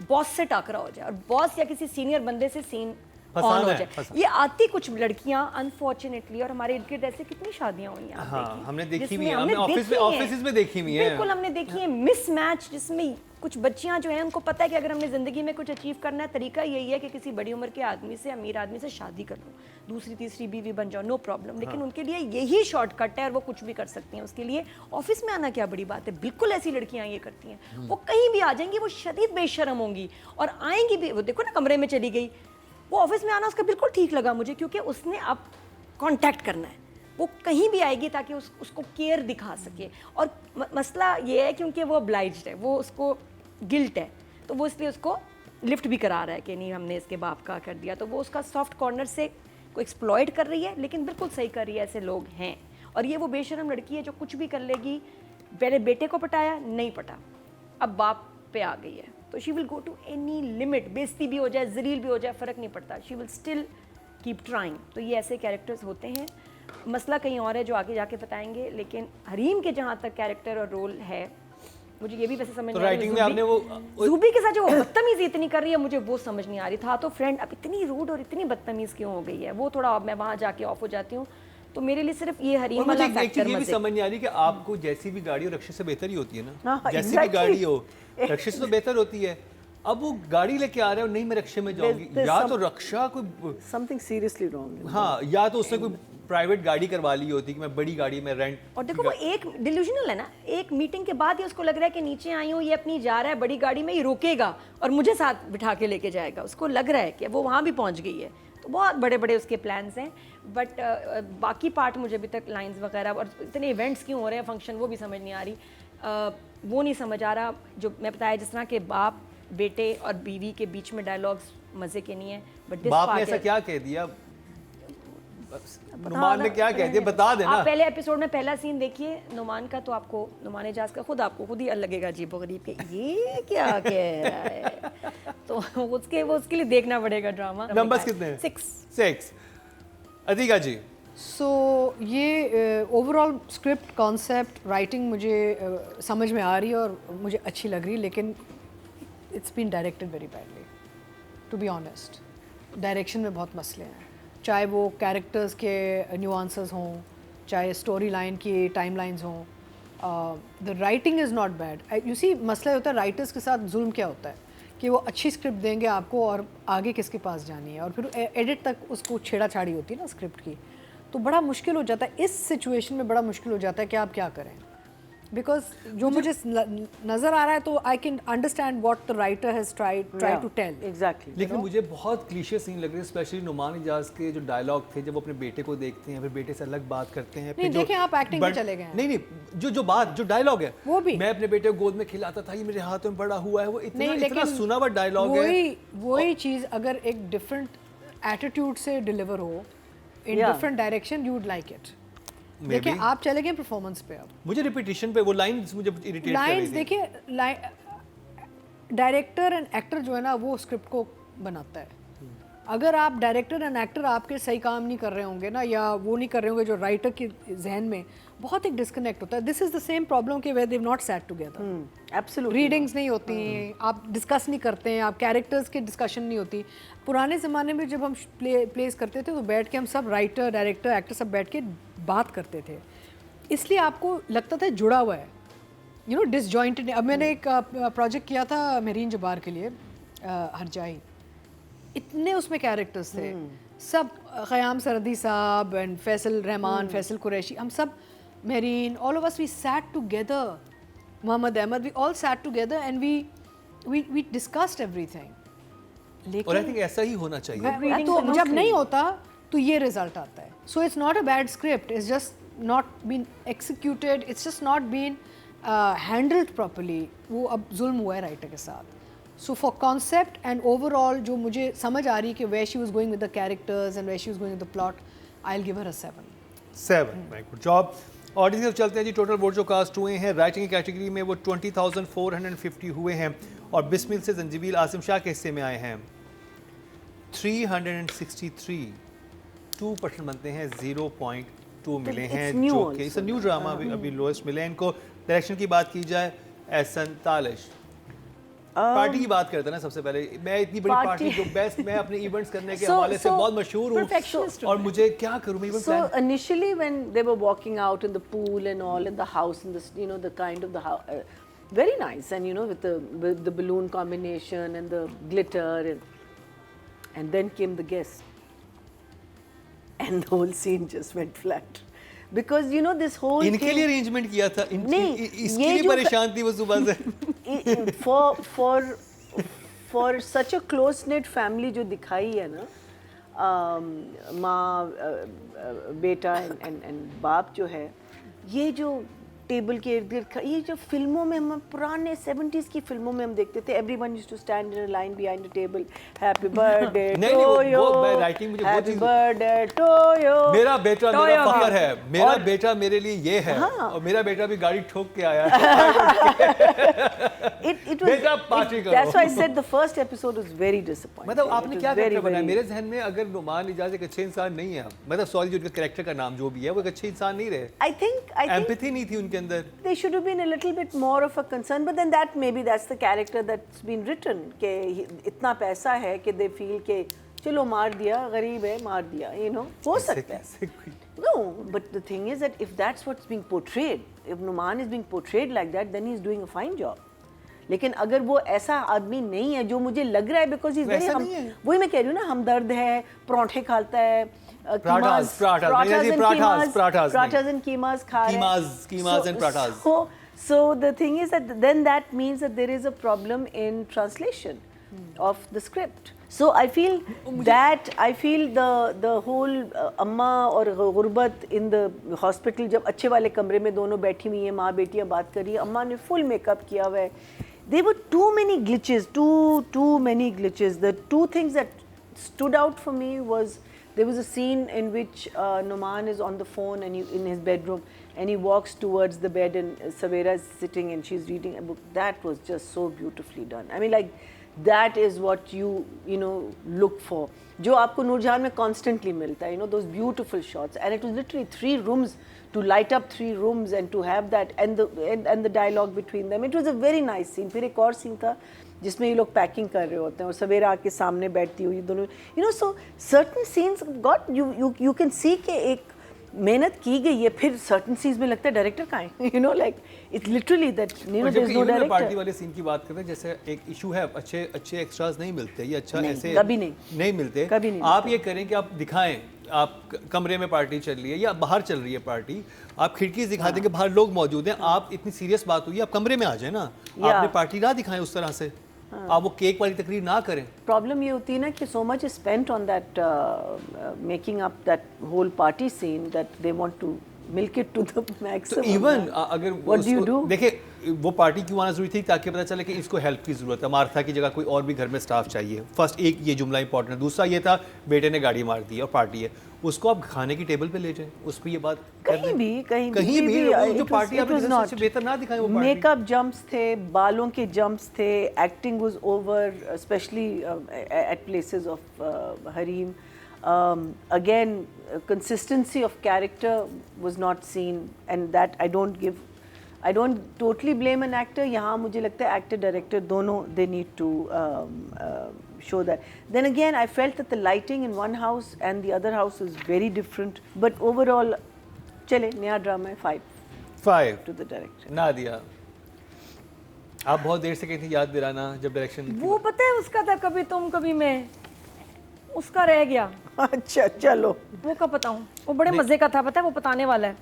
[SPEAKER 3] बॉस से टाकरा हो जाए और बॉस या किसी सीनियर बंदे से सीन
[SPEAKER 1] फसाना
[SPEAKER 3] ऑन हो
[SPEAKER 1] है,
[SPEAKER 3] जाए।
[SPEAKER 1] फसाना।
[SPEAKER 3] ये आती कुछ लड़कियां अनफॉर्चुनेटली, और हमारे इर्द गिर्द ऐसे कितनी शादियां हुई हैं आप
[SPEAKER 1] हाँ,
[SPEAKER 3] देखिए,
[SPEAKER 1] हमने देखी
[SPEAKER 3] जिसमें
[SPEAKER 1] हुई है,
[SPEAKER 3] हमने
[SPEAKER 1] हमने
[SPEAKER 3] देखी हैं।
[SPEAKER 1] ऑफिस में देखी हुई है।
[SPEAKER 3] बिल्कुल हमने देखी है मिसमैच, जिसमें कुछ बच्चियां जो हैं उनको पता है कि अगर हमने ज़िंदगी में कुछ अचीव करना है, तरीका यही है कि किसी बड़ी उम्र के आदमी से, अमीर आदमी से शादी कर लो, दूसरी तीसरी बीवी बन जाओ, नो प्रॉब्लम। लेकिन उनके लिए यही शॉर्टकट है और वो कुछ भी कर सकती हैं उसके लिए। ऑफिस में आना क्या बड़ी बात है, बिल्कुल ऐसी लड़कियां ये करती हैं। वो कहीं भी आ जाएंगी, वो शदीद बेशर्म होंगी और आएंगी भी। वो देखो ना, कमरे में चली गई, वो ऑफिस में आना उसका बिल्कुल ठीक लगा मुझे, क्योंकि उसने अब कांटेक्ट करना है। वो कहीं भी आएगी ताकि उसको केयर दिखा सके। और मसला ये है क्योंकि वो ऑब्लाइज्ड है, वो उसको गिल्ट है, तो वो इसलिए उसको लिफ्ट भी करा रहा है कि नहीं हमने इसके बाप का कर दिया। तो वो उसका सॉफ्ट कॉर्नर से को एक्सप्लॉइट कर रही है, लेकिन बिल्कुल सही कर रही है, ऐसे लोग हैं। और ये वो बेशरम लड़की है जो कुछ भी कर लेगी। पहले बेटे को पटाया, नहीं पटा, अब बाप पे आ गई है, तो she will go to any limit. बेइज्जती भी हो जाए, जलील भी हो जाए, फ़र्क नहीं पड़ता, she will still keep trying. तो ये ऐसे कैरेक्टर्स होते हैं। मसला कहीं और है जो आगे जाके बताएंगे। लेकिन हरीम के जहाँ तक कैरेक्टर और रोल है, मुझे ये भी वैसे समझ
[SPEAKER 1] तो
[SPEAKER 3] नहीं आ रही,
[SPEAKER 1] राइटिंग में आपने वो
[SPEAKER 3] ज़ूबी के साथ जो बदतमीज़ी इतनी कर रही है, मुझे वो समझ नहीं आ रही था। तो फ्रेंड अब इतनी रूड और इतनी बदतमीज़ क्यों हो गई है, वो थोड़ा मैं वहाँ जाके ऑफ हो जाती हूँ। तो मेरे लिए सिर्फ ये हरीम
[SPEAKER 1] और मुझे
[SPEAKER 3] वाला
[SPEAKER 1] एक
[SPEAKER 3] फैक्टर
[SPEAKER 1] चीज ये भी
[SPEAKER 3] मजे।
[SPEAKER 1] समझ नहीं आ रही कि आपको जैसी भी गाड़ी हो रक्षे से बेहतर ही होती है ना।
[SPEAKER 2] हाँ,
[SPEAKER 1] जैसी भी
[SPEAKER 2] exactly.
[SPEAKER 1] गाड़ी हो रक्षे से तो बेहतर होती है। अब वो गाड़ी लेके आ रहे हो, नहीं मैं रक्षे में जाऊंगी,
[SPEAKER 2] there's
[SPEAKER 1] या
[SPEAKER 2] some-
[SPEAKER 1] तो रक्षा कोई,
[SPEAKER 2] Something seriously wrong.
[SPEAKER 1] हाँ, या तो उसने कोई प्राइवेट गाड़ी करवा ली होती कि मैं बड़ी गाड़ी में रेंट।
[SPEAKER 3] और देखो वो एक डिल्यूजनल है ना, एक मीटिंग के बाद ही उसको लग रहा है कि नीचे आई हूँ, ये अपनी जा रहा है बड़ी गाड़ी में, ये रोकेगा और मुझे साथ बिठा के लेके जाएगा। उसको लग रहा है कि वो वहाँ भी पहुँच गई है। तो बहुत बड़े बड़े उसके प्लान्स हैं। बट बाकी पार्ट मुझे अभी तक लाइंस वगैरह और इतने इवेंट्स क्यों हो रहे हैं, फंक्शन, वो भी समझ नहीं आ रही। वो नहीं समझ आ रहा जो मैं बताया, जिस तरह के बाप बेटे और बीवी के बीच में डायलॉग्स मज़े के नहीं है। बट
[SPEAKER 1] बाप ने ऐसा क्या कह दिया, नुमान ने क्या कह दिया, बता देना।
[SPEAKER 3] आप पहले एपिसोड में पहला सीन देखिए नुमान का, तो आपको नुमान एजाज का आपको खुद ही लगेगा अजीब गरीब के ये क्या कह रहा है। तो उसके लिए देखना पड़ेगा ड्रामा।
[SPEAKER 1] नंबर्स कितने हैं? 6। अतिका जी।
[SPEAKER 4] सो ये ओवरऑल स्क्रिप्ट कॉन्सेप्ट राइटिंग मुझे समझ में आ रही है और मुझे अच्छी लग रही है, लेकिन it's been directed very badly, to be honest. Direction में बहुत मसले हैं, चाहे वो कैरेक्टर्स के न्यूआंसेस हों, चाहे स्टोरी लाइन की टाइम लाइन्स हों। The writing is not bad. You see, मसला होता है राइटर्स के साथ जुल्म क्या होता है कि वो अच्छी स्क्रिप्ट देंगे आपको और आगे किसके पास जानी है, और फिर एडिट तक उसको छेड़ाछाड़ी होती है ना स्क्रिप्ट की, तो बड़ा मुश्किल हो जाता है। इस सिचुएशन में बड़ा मुश्किल हो जाता है कि आप क्या करें, बिकॉज जो मुझे नज़र आ रहा है तो I can understand what the writer has try to tell.
[SPEAKER 2] Exactly.
[SPEAKER 1] लेकिन मुझे बहुत क्लीशे सीन लग रहे हैं, स्पेशली नुमान इजाज के जो डायलॉग थे, जब वो अपने बेटे को देखते हैं, फिर बेटे से अलग बात करते हैं।
[SPEAKER 4] नहीं, देखें आप एक्टिंग में चले गए हैं।
[SPEAKER 1] नहीं, जो डायलॉग है
[SPEAKER 4] वो भी।
[SPEAKER 1] मैं अपने बेटे को गोद में खिलाता था, ये मेरे हाथों में पड़ा हुआ है, वो इतना
[SPEAKER 4] नहीं,
[SPEAKER 1] इतना
[SPEAKER 4] लेकिन
[SPEAKER 1] सुना हुआ डायलॉग है।
[SPEAKER 4] वही चीज़ अगर एक डिफरेंट एटीट्यूड से डिलीवर हो इन
[SPEAKER 2] Yeah.
[SPEAKER 4] Different direction, you would like it.
[SPEAKER 1] Maybe.
[SPEAKER 4] देखिए आप चले गए परफॉर्मेंस पे, अब
[SPEAKER 1] मुझे रिपीटिशन पे वो लाइंस मुझे इरिटेट कर रही
[SPEAKER 4] लाइंस
[SPEAKER 1] थी।
[SPEAKER 4] देखिए, डायरेक्टर एंड एक्टर जो है ना वो स्क्रिप्ट को बनाता है। अगर आप डायरेक्टर एंड एक्टर आपके सही काम नहीं कर रहे होंगे ना, या वो नहीं कर रहे होंगे जो राइटर के जहन में, बहुत एक डिस्कनेक्ट होता है। This is the same problem कि where they have not sat together,
[SPEAKER 2] Absolutely.
[SPEAKER 4] Readings नहीं होती, आप डिस्कस नहीं करते हैं, आप कैरेक्टर्स की डिस्कशन नहीं होती। पुराने ज़माने में जब हम प्लेस करते थे तो बैठ के हम सब राइटर डायरेक्टर एक्टर सब बैठ के बात करते थे, इसलिए आपको लगता था जुड़ा हुआ है, यू नो, डिसजॉइंटेड। अब मैंने एक प्रोजेक्ट किया था मेरीन जबार के लिए, हरजाई, इतने उसमें कैरेक्टर्स थे, सब क़याम सरदी साहब एंड फैसल रहमान, फैसल कुरैशी, हम सब, मेरीन, all of us we sat together, Mohammed Ahmed, we all sat together and we discussed everything.
[SPEAKER 1] और आई थिंक ऐसा ही होना चाहिए।
[SPEAKER 4] तो जब नहीं होता तो ये रिजल्ट आता है। So it's not a bad script, it's just not been executed, it's just not been handled properly. वो अब जुल्म हुआ है राइटर के साथ। So for concept and overall जो मुझे समझ आ रही है कि where she was going with the characters and where she was going with the plot, I will give her a 7।
[SPEAKER 1] Good job. Audience के चलते हैं जी, टोटल वोट जो कास्ट हुए हैं राइटिंग की कैटेगरी में वो 20,450 हुए हैं, और बिस्मिल से जंजीबील आसिम शाह के हिस्से में आए हैं 363, 2% बनते हैं, 0.2 मिले
[SPEAKER 2] it's
[SPEAKER 1] हैं,
[SPEAKER 2] new
[SPEAKER 1] जो
[SPEAKER 2] also.
[SPEAKER 1] कि इट्स न्यू ड्रामा, अभी लोएस्ट मिले हैं इनको। डायरेक्शन की बात की जाए, एहसन तालिश, पार्टी की बात करते हैं ना सबसे पहले। मैं इतनी बड़ी पार्टी जो बेस्ट, मैं अपने इवेंट्स करने के हवाले से बहुत मशहूर हूँ और मुझे क्या करूँ मैं event
[SPEAKER 2] So initially when they were walking out in the pool and all in the house, in the the kind of the house, very nice, and with the balloon combination and the glitter, and then came the guest, and the whole scene just went flat. Because this whole
[SPEAKER 1] इनके लिए arrangement किया था, इसके लिए परेशान थी वो सुबह से।
[SPEAKER 2] for such a close knit family जो दिखाई है ना, माँ, बेटा and बाप जो है, ये जो टेबल के इर्द गिर्द, ये जो फिल्मों में हम पुराने 70s की फिल्मों में हम देखते थे, everyone used to stand in a line behind the table, happy birthday to you,
[SPEAKER 1] मैं राइटिंग मुझे बहुत
[SPEAKER 2] happy birthday to you,
[SPEAKER 1] मेरा बेटा मेरा फखर है, मेरा बेटा मेरे लिए ये है, और मेरा बेटा भी गाड़ी ठोक के आया है। बेटा पार्टी करो।
[SPEAKER 2] That's why I said the first episode was very disappointing.
[SPEAKER 1] मतलब आपने क्या कैरेक्टर बनाया? मेरे जहन में अगर नुमान इजाज एक अच्छे इंसान नहीं है, मतलब सॉरी जो उनका कैरेक्टर का नाम जो भी है वो एक अच्छे इंसान नहीं रहे।
[SPEAKER 2] I think
[SPEAKER 1] एम्पैथी नहीं थी उनके अंदर।
[SPEAKER 2] They should have been a little bit more of a concern, but then that's the character that's been written कि इतना पैसा है कि they feel कि चलो मार दिया, गरीब है मार दिया, हो सकता है। No, but the thing is that if that's what's being portrayed, if Numan is being portrayed like that, then he's doing a fine job. लेकिन अगर वो ऐसा आदमी नहीं है जो मुझे लग रहा है, because he's very वही मैं कह रही हूँ ना, हमदर्द है, पराठे खाता है,
[SPEAKER 1] पराठास
[SPEAKER 2] and कीमास खा रहे हैं,
[SPEAKER 1] कीमास and parathas.
[SPEAKER 2] So the thing is that means that there is a problem in translation of the script. So I feel the whole अम्मा और गुर्बत in the hospital, जब अच्छे वाले कमरे में दोनों बैठी हुई हैं, माँ बेटियाँ बात कर रही है, अम्मा ने full makeup किया हुआ है, there were too many glitches. The two things that stood out for me was, there was a scene in which Numan is on the phone and in his bedroom, and he walks towards the bed and Savera is sitting and she's reading a book. That was just so beautifully done. I mean, like, that is what you look for. जो आपको नूरजहान में constantly मिलता है, those beautiful shots, and it was literally 3 rooms, to light up 3 rooms and to have that and the dialogue between them. It was a very nice scene. फिर एक और scene था जिसमें ये लोग पैकिंग कर रहे होते हैं और सवेरा आके सामने बैठती हुई दोनों, so certain scenes got you can see कि एक मेहनत की गई है, फिर certain scenes में लगता है डायरेक्टर कहाँ है, like it's literally that there's no director.
[SPEAKER 1] Party वाले सीन की बात करते हैं, जैसे एक इशू है, अच्छे एक्स्ट्रास नहीं मिलते, ये अच्छा ऐसे
[SPEAKER 2] कभी
[SPEAKER 1] नहीं मिलते।
[SPEAKER 2] कभी नहीं
[SPEAKER 1] आप ये करें कि आप दिखाएं, आप कमरे में पार्टी चल रही है या बाहर चल रही है पार्टी, आप खिड़की दिखा दें कि बाहर लोग मौजूद हैं, आप इतनी सीरियस बात हुई है, आप कमरे में आ जाए ना, आपने पार्टी ना दिखाएं उस तरह से, आप वो केक वाली तकरीर ना करें।
[SPEAKER 2] प्रॉब्लम ये होती है ना कि so much is spent on that making up that whole party scene that they want to milk it to the maximum.
[SPEAKER 1] तो इवन अगर
[SPEAKER 2] what do you do?
[SPEAKER 1] देखिए वो पार्टी क्यों आना जरूरी थी, ताकि पता चले कि इसको हेल्प की ज़रूरत है, मार्था की जगह कोई और भी घर में स्टाफ चाहिए। फर्स्ट एक ये जुमला इंपॉर्टेंट है। दूसरा ये था बेटे ने गाड़ी मार दी और पार्टी है, उसको आप खाने की टेबल पे ले जाएं, उस पर ये बात
[SPEAKER 2] कहीं भी
[SPEAKER 1] जो पार्टी आपने बेहतर ना दिखाएं वो पार्टी।
[SPEAKER 2] मेकअप जंप्स थे, बालों के जंप्स थे, acting was over, specially at places of Hareem. Again, consistency of character was not seen, and that I don't totally blame an actor. यहाँ मुझे लगता है actor director दोनों they need to show that. Then again, I felt that the lighting in one house and the other house was very different. But overall, चले नया drama है 5 to the director.
[SPEAKER 1] Nadia, आप बहुत देर से कही थी याद दिलाना जब डायरेक्शन।
[SPEAKER 3] वो पता है उसका था कभी तुम कभी मैं, उसका रह गया।
[SPEAKER 2] अच्छा चलो,
[SPEAKER 3] वो कब बताऊं, वो बड़े मजे का था, पता है वो बताने वाला है,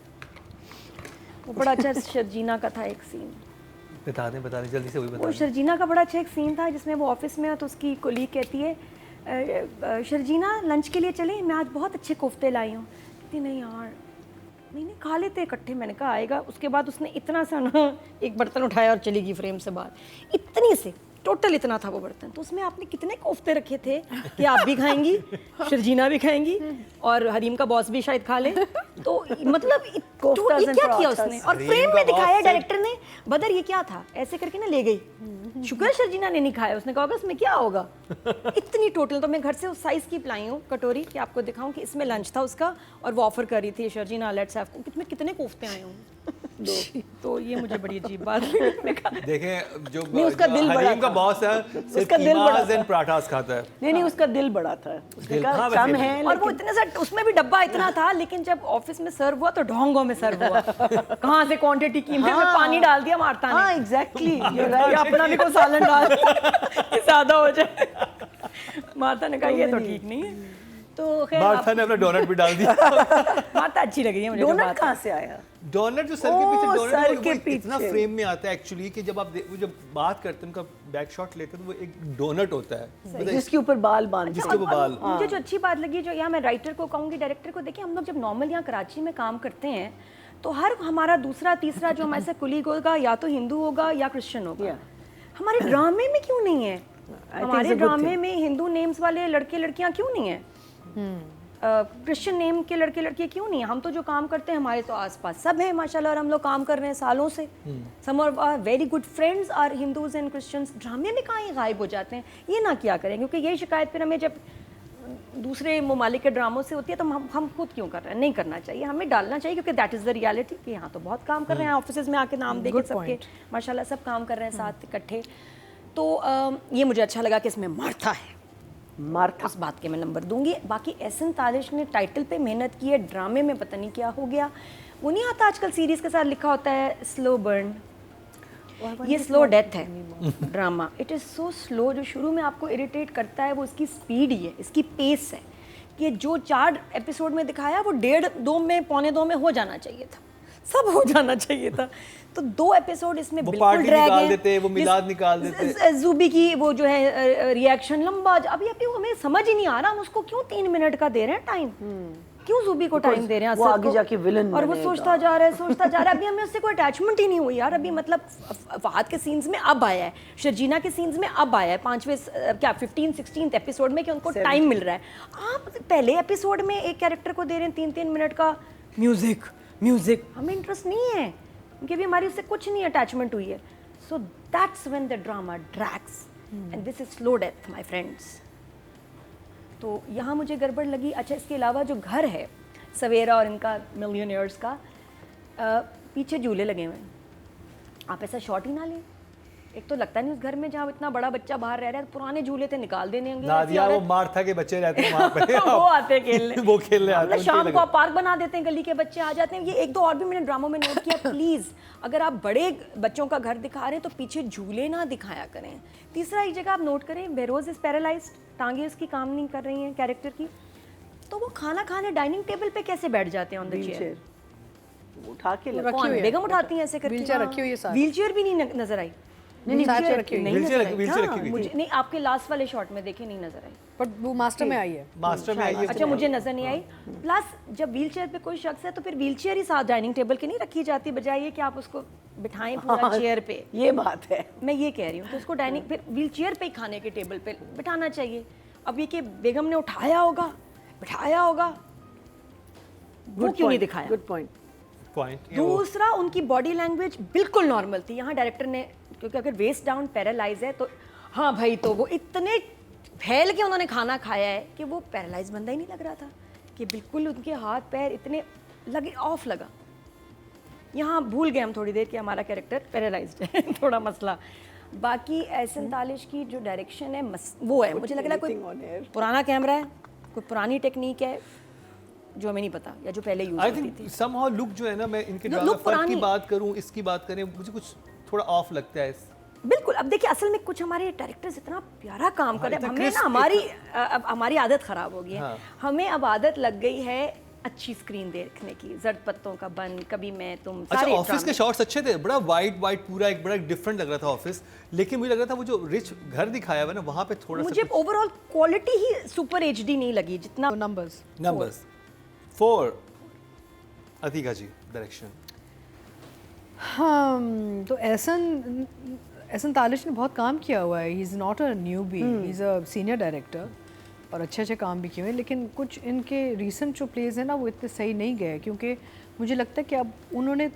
[SPEAKER 3] वो बड़ा अच्छा शर्जीना का था एक सीन।
[SPEAKER 1] बता दें जल्दी से, वही बता
[SPEAKER 3] वो शर्जीना का बड़ा अच्छा एक सीन था जिसमें वो ऑफिस में है तो उसकी कोलीग कहती है शर्जीना लंच के लिए चले, मैं आज बहुत अच्छे कोफ्ते लाई हूँ। कहती नहीं यार, नहीं खा लेते इकट्ठे। मैंने कहा आएगा। उसके बाद उसने इतना सा ना एक बर्तन उठाया और चली गई फ्रेम से बाहर, इतनी से टोटल इतना था वो बर्तन। तो उसमें आपने कितने कोफ्ते रखे थे कि आप भी खाएंगी, शर्जीना भी खाएंगी और हरीम का बॉस भी शायद खा ले। तो मतलब ये क्या किया उसने, और फ्रेम में दिखाया डायरेक्टर ने, बदर ये क्या था, ऐसे करके ना ले गई। शुक्र है शर्जीना ने नहीं खाया, उसने कहा होगा इसमें क्या होगा। इतनी टोटल, तो मैं घर से उस साइज की लाई हूँ कटोरी कि आपको दिखाऊं कि इसमें लंच था उसका और वो ऑफर कर रही थी शर्जीना लेट्स हैव, कितने कोफ्ते आए हों। तो ये मुझे बड़ी अजीब बात लगी। मैंने कहा,
[SPEAKER 1] देखें जो
[SPEAKER 2] नहीं, उसका दिल बड़ा
[SPEAKER 1] हलीम का
[SPEAKER 2] था।
[SPEAKER 1] बॉस है सिर्फ
[SPEAKER 2] उसका दिल बड़ा
[SPEAKER 1] कीमाज
[SPEAKER 2] था।
[SPEAKER 1] एंड पराठास खाता है।
[SPEAKER 2] नहीं, उसका दिल बड़ा था, उसने
[SPEAKER 1] दिल,
[SPEAKER 2] कहा
[SPEAKER 1] हाँ,
[SPEAKER 2] कम
[SPEAKER 1] वैसे
[SPEAKER 2] है,
[SPEAKER 3] और वो
[SPEAKER 2] लेकिन
[SPEAKER 3] इतने सा उसमें भी डब्बा इतना था, लेकिन जब ऑफिस में सर्व हुआ तो ढोंगों में सर्व हुआ। कहाँ से क्वांटिटी की, में पानी डाल दिया मारता ने।
[SPEAKER 2] हाँ एग्जैक्टली,
[SPEAKER 3] या अपना भी कोई सालन डाल कि ज्यादा हो जाए। मार्था ने कहा ये तो ठीक नहीं है। तो खैर
[SPEAKER 1] मार्था ने अपना डोनट भी डाल दिया।
[SPEAKER 3] मार्था अच्छी लग रही है मुझे। जो
[SPEAKER 2] डोनट
[SPEAKER 3] बात
[SPEAKER 2] कहाँ से आया?
[SPEAKER 1] डोनट जो सर के पीछे
[SPEAKER 2] ओह,
[SPEAKER 1] डोनट
[SPEAKER 2] सर
[SPEAKER 1] है,
[SPEAKER 2] के
[SPEAKER 1] वो इतना
[SPEAKER 2] पीछे।
[SPEAKER 1] फ्रेम में आता है एक्चुअली कि जब आप वो जब बात करते हैं उनका बैक शॉट लेते हैं तो वो एक डोनट होता है, मतलब
[SPEAKER 2] जिसके ऊपर बाल बांध
[SPEAKER 1] जिसके वो बाल।
[SPEAKER 3] मुझे जो अच्छी बात लगी, जो यहाँ मैं राइटर को कहूँगी, डायरेक्टर को, देखिए हम लोग जब नॉर्मल यहाँ कराची में काम करते हैं तो हर हमारा दूसरा तीसरा जो हमारे से कुलीग होगा या तो हिंदू होगा या क्रिश्चियन होगा।
[SPEAKER 2] Yeah.
[SPEAKER 3] हमारे ड्रामे में क्यों नहीं है?
[SPEAKER 2] it's
[SPEAKER 3] हमारे
[SPEAKER 2] a good
[SPEAKER 3] ड्रामे
[SPEAKER 2] thing.
[SPEAKER 3] में हिंदू नेम्स वाले लड़के लड़कियाँ क्यों नहीं है? क्रिश्चियन नेम के लड़के लड़कियाँ क्यों नहीं है? हम तो जो काम करते हैं हमारे तो आसपास सब है माशाल्लाह, और हम लोग काम कर रहे हैं सालों से। Some are very good friends are Hindus and Christians. ड्रामे में कहाँ ये गायब हो जाते हैं? ये ना क्या करें, क्योंकि यही शिकायत फिर हमें जब दूसरे ममालिक के ड्रामों से होती है तो हम खुद क्यों कर रहे हैं? नहीं करना चाहिए, हमें डालना चाहिए, क्योंकि दैट इज़ द रियलिटी कि यहाँ तो बहुत काम कर रहे हैं। ऑफिस में आके नाम देके सबके माशाल्लाह सब काम कर रहे हैं साथ इकट्ठे। तो ये मुझे अच्छा लगा कि इसमें मार्था है।
[SPEAKER 2] मार्था।
[SPEAKER 3] उस बात के मैं नंबर दूंगी। बाकी एहसन तालिश ने टाइटल पे मेहनत की है, ड्रामे में पता नहीं क्या हो गया। वो नहीं आता आजकल सीरीज़ के साथ लिखा होता है स्लो बर्न, ये स्लो डेथ है drama. It is so slow. जो शुरू में आपको इरिटेट करता है वो इसकी स्पीड ही है, इसकी पेस है कि जो 4 एपिसोड में दिखाया वो 1.5-2 में, 1.25 में हो जाना चाहिए था, सब हो जाना चाहिए था। तो 2 एपिसोड इसमें
[SPEAKER 1] वो
[SPEAKER 3] बिल्कुल
[SPEAKER 1] पार्टी
[SPEAKER 3] ड्रैग
[SPEAKER 1] निकाल
[SPEAKER 3] हैं।
[SPEAKER 1] देते, वो मिलाद निकाल देते।
[SPEAKER 3] ज़ूबी की वो जो है रिएक्शन लंबा, अभी हमें समझ ही नहीं आ रहा हम उसको क्यों 3 मिनट का दे रहे हैं टाइम, क्यों ज़ूबी को टाइम दे रहे हैं
[SPEAKER 2] वो
[SPEAKER 3] असद
[SPEAKER 2] आगे
[SPEAKER 3] को?
[SPEAKER 2] जाके विलन
[SPEAKER 3] और वो
[SPEAKER 2] बनेगा।
[SPEAKER 3] सोचता जा रहा है अभी हमें उससे कोई अटैचमेंट ही नहीं हुई यार। अभी मतलब फहद के सीन्स में अब आया है, शर्जीना के सीन्स में अब आया है 5वें क्या 15-16 एपिसोड में कि उनको टाइम मिल रहा है। आप पहले एपिसोड में एक कैरेक्टर को दे रहे हैं 3-3 मिनट का म्यूजिक, हमें इंटरेस्ट नहीं है क्योंकि अभी हमारी उससे कुछ नहीं अटैचमेंट हुई है। So that's when the drama drags and this is slow death my friends. तो यहाँ मुझे गड़बड़ लगी। अच्छा, इसके अलावा जो घर है सवेरा और इनका मिलियनियर्स का, पीछे झूले लगे हुए हैं, आप ऐसा शॉट ही ना लें। एक तो लगता नहीं उस घर में जहाँ इतना बड़ा बच्चा बाहर रह रहा है, पुराने झूले थे निकाल देने होंगे।
[SPEAKER 1] नादिया वो मार्था के बच्चे रहते हैं वहाँ पे
[SPEAKER 3] वो आते हैं खेलने,
[SPEAKER 1] वो खेलने आते हैं।
[SPEAKER 3] शाम को आप पार्क बना देते हैं, गली के बच्चे आ जाते हैं। ये 1-2 और भी मैंने ड्रामों में नोट किया, प्लीज़ अगर आप बड़े बच्चों का घर दिखा रहे हैं तो पीछे झूले ना दिखाया करें। तीसरा एक जगह आप नोट करें, बेरोज इज पैरालाइज्ड, टांगे उसकी काम नहीं कर रही हैं कैरेक्टर की, तो वो खाना खाने डाइनिंग टेबल पे कैसे बैठ जाते हैं ऑन द चेयर?
[SPEAKER 2] उठा के
[SPEAKER 4] रखी
[SPEAKER 3] कौन
[SPEAKER 4] हुई है।
[SPEAKER 3] बेगम उठाती हैं ऐसे करके?
[SPEAKER 4] व्हीलचेयर रखी हुई है साथ।
[SPEAKER 3] व्हीलचेयर भी नहीं नजर आई।
[SPEAKER 4] नहीं, साथ में रखी हुई है।
[SPEAKER 3] नहीं नजर आई।
[SPEAKER 1] व्हीलचेयर
[SPEAKER 3] हाँ,
[SPEAKER 1] रखी हुई थी।
[SPEAKER 3] मुझे नहीं, आपके लास्ट वाले शॉट में देखे नहीं नजर आई।
[SPEAKER 4] बट वो मास्टर में आई है।
[SPEAKER 1] मास्टर में आई है।
[SPEAKER 3] अच्छा, मुझे नजर नहीं आई। प्लस जब व्हीलचेयर पे कोई शख्स है तो फिर व्हीलचेयर ही साथ डाइनिंग टेबल के नहीं रखी जाती, बजाय ये कि आप उसको बिठाएं पूरा चेयर पे।
[SPEAKER 2] ये बात है।
[SPEAKER 3] मैं ये कह रही हूँ कि उसको डाइनिंग फिर व्हीलचेयर पे ही खाने के टेबल पे बिठाना चाहिए। अब ये कि बेगम ने उठाया होगा, बिठाया होगा, वो क्यों नहीं दिखाया?
[SPEAKER 2] Good point.
[SPEAKER 1] पॉइंट
[SPEAKER 3] दूसरा, उनकी बॉडी लैंग्वेज बिल्कुल नॉर्मल थी। यहाँ डायरेक्टर ने, क्योंकि अगर वेस्ट डाउन पैरालाइज है तो हाँ भाई, तो वो इतने फैल के उन्होंने खाना खाया है कि वो पैरालाइज बंदा ही नहीं लग रहा था, कि बिल्कुल उनके हाथ पैर इतने लगे, ऑफ लगा। यहाँ भूल गए हम थोड़ी देर कि हमारा कैरेक्टर पैरालाइज्ड है थोड़ा मसला। बाकी एहसन तालिश की जो डायरेक्शन है वो है, मुझे लग रहा है कोई पुराना कैमरा है, कोई पुरानी टेक्निक है जो हमें नहीं पता, या जो पहले यूज
[SPEAKER 1] आई
[SPEAKER 3] होती थी।
[SPEAKER 1] थिंक समहाउ लुक जो है ना, मैं इनके
[SPEAKER 3] look
[SPEAKER 1] ड्रामा फर्क की
[SPEAKER 3] पुरानी-
[SPEAKER 1] बात करूं, इसकी बात करें, मुझे कुछ थोड़ा ऑफ लगता है।
[SPEAKER 3] बिल्कुल। अब देखिए, असल में कुछ हमारे डायरेक्टर्स इतना प्यारा काम कर रहे हैं,
[SPEAKER 1] इतना
[SPEAKER 3] हमें ना
[SPEAKER 1] crisp
[SPEAKER 3] अब हमारी आदत खराब हो गई है।
[SPEAKER 1] हाँ।
[SPEAKER 3] हमें अब आदत लग गई है अच्छी स्क्रीन देखने की, जर्द पत्तों का बन, कभी मैं तुम,
[SPEAKER 1] अच्छा,
[SPEAKER 3] सारे
[SPEAKER 1] ऑफिस के
[SPEAKER 3] ड्रामे।
[SPEAKER 1] शॉट्स अच्छे थे, बड़ा वाइट पूरा एक बड़ा डिफरेंट लग रहा था ऑफिस, लेकिन मुझे लग रहा था वो जो रिच घर दिखाया हुआ है ना, वहाँ पे थोड़ा
[SPEAKER 3] मुझे
[SPEAKER 1] सा
[SPEAKER 3] ओवरऑल क्वालिटी ही सुपर एचडी नहीं लगी जितना।
[SPEAKER 4] नंबर्स
[SPEAKER 1] नंबर्स 4 अतिका जी डायरेक्शन।
[SPEAKER 4] हाँ, तो एहसन तालिश ने बहुत काम किया हुआ है। He is not a newbie, he is a senior director, और अच्छे अच्छे काम भी किए हुए हैं। लेकिन कुछ इनके रीसेंट जो प्लेज हैं ना, वो इतने सही नहीं गए, क्योंकि मुझे लगता है कि अब उन्होंने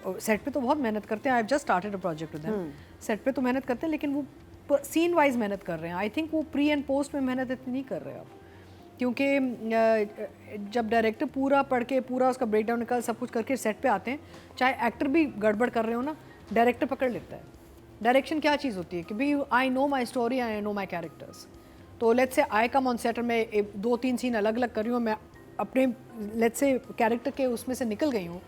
[SPEAKER 4] सेट पे तो बहुत मेहनत करते हैं। I have just started a project with them. Set पे तो मेहनत करते हैं, लेकिन वो सीन वाइज मेहनत कर रहे हैं। आई थिंक वो प्री एंड पोस्ट में मेहनत इतनी नहीं कर रहे अब। क्योंकि जब डायरेक्टर पूरा पढ़ के पूरा उसका ब्रेक डाउन निकाल सब कुछ करके सेट पे आते हैं, चाहे एक्टर भी गड़बड़ कर रहे हो ना, डायरेक्टर पकड़ लेता है। डायरेक्शन क्या चीज़ होती है कि भाई I know my story, I know my characters. तो let's say I come on set और मैं 2-3 सीन अलग अलग कर रही हूँ, मैं अपने लेट्स से कैरेक्टर के उसमें से निकल गई हूँ,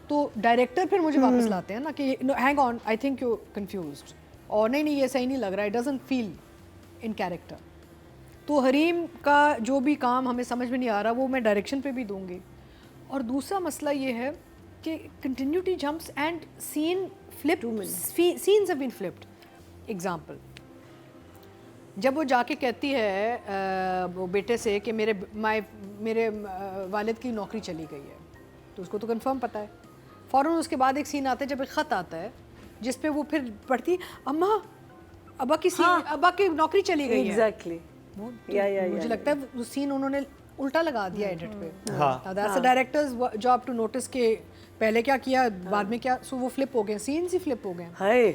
[SPEAKER 4] तो डायरेक्टर फिर मुझे वापस लाते हैं ना कि hang on, I think you confused, और नहीं ये सही नहीं लग रहा है, it doesn't feel in character. तो हरीम का जो भी काम हमें समझ में नहीं आ रहा वो मैं डायरेक्शन पे भी दूंगी। और दूसरा मसला ये है कि continuity jumps and scene flip, scenes have been flipped. Example, जब वो जाके कहती है वो बेटे से कि मेरे वालिद की नौकरी चली गई है, तो उसको तो कंफर्म पता है। फ़ौरन उसके बाद एक सीन आता है जब एक ख़त आता है जिस पे वो फिर पढ़ती, अम्मा अब्बा की नौकरी चली गई है।
[SPEAKER 2] Exactly.
[SPEAKER 4] मुझे लगता है वो सीन उन्होंने उल्टा लगा दिया एडिट पे।
[SPEAKER 1] हाँ।
[SPEAKER 4] That's a director's job to notice के पहले क्या किया बाद में क्या, सो वो फ्लिप हो गए, सीन्स ही फ्लिप हो गए।
[SPEAKER 2] हाय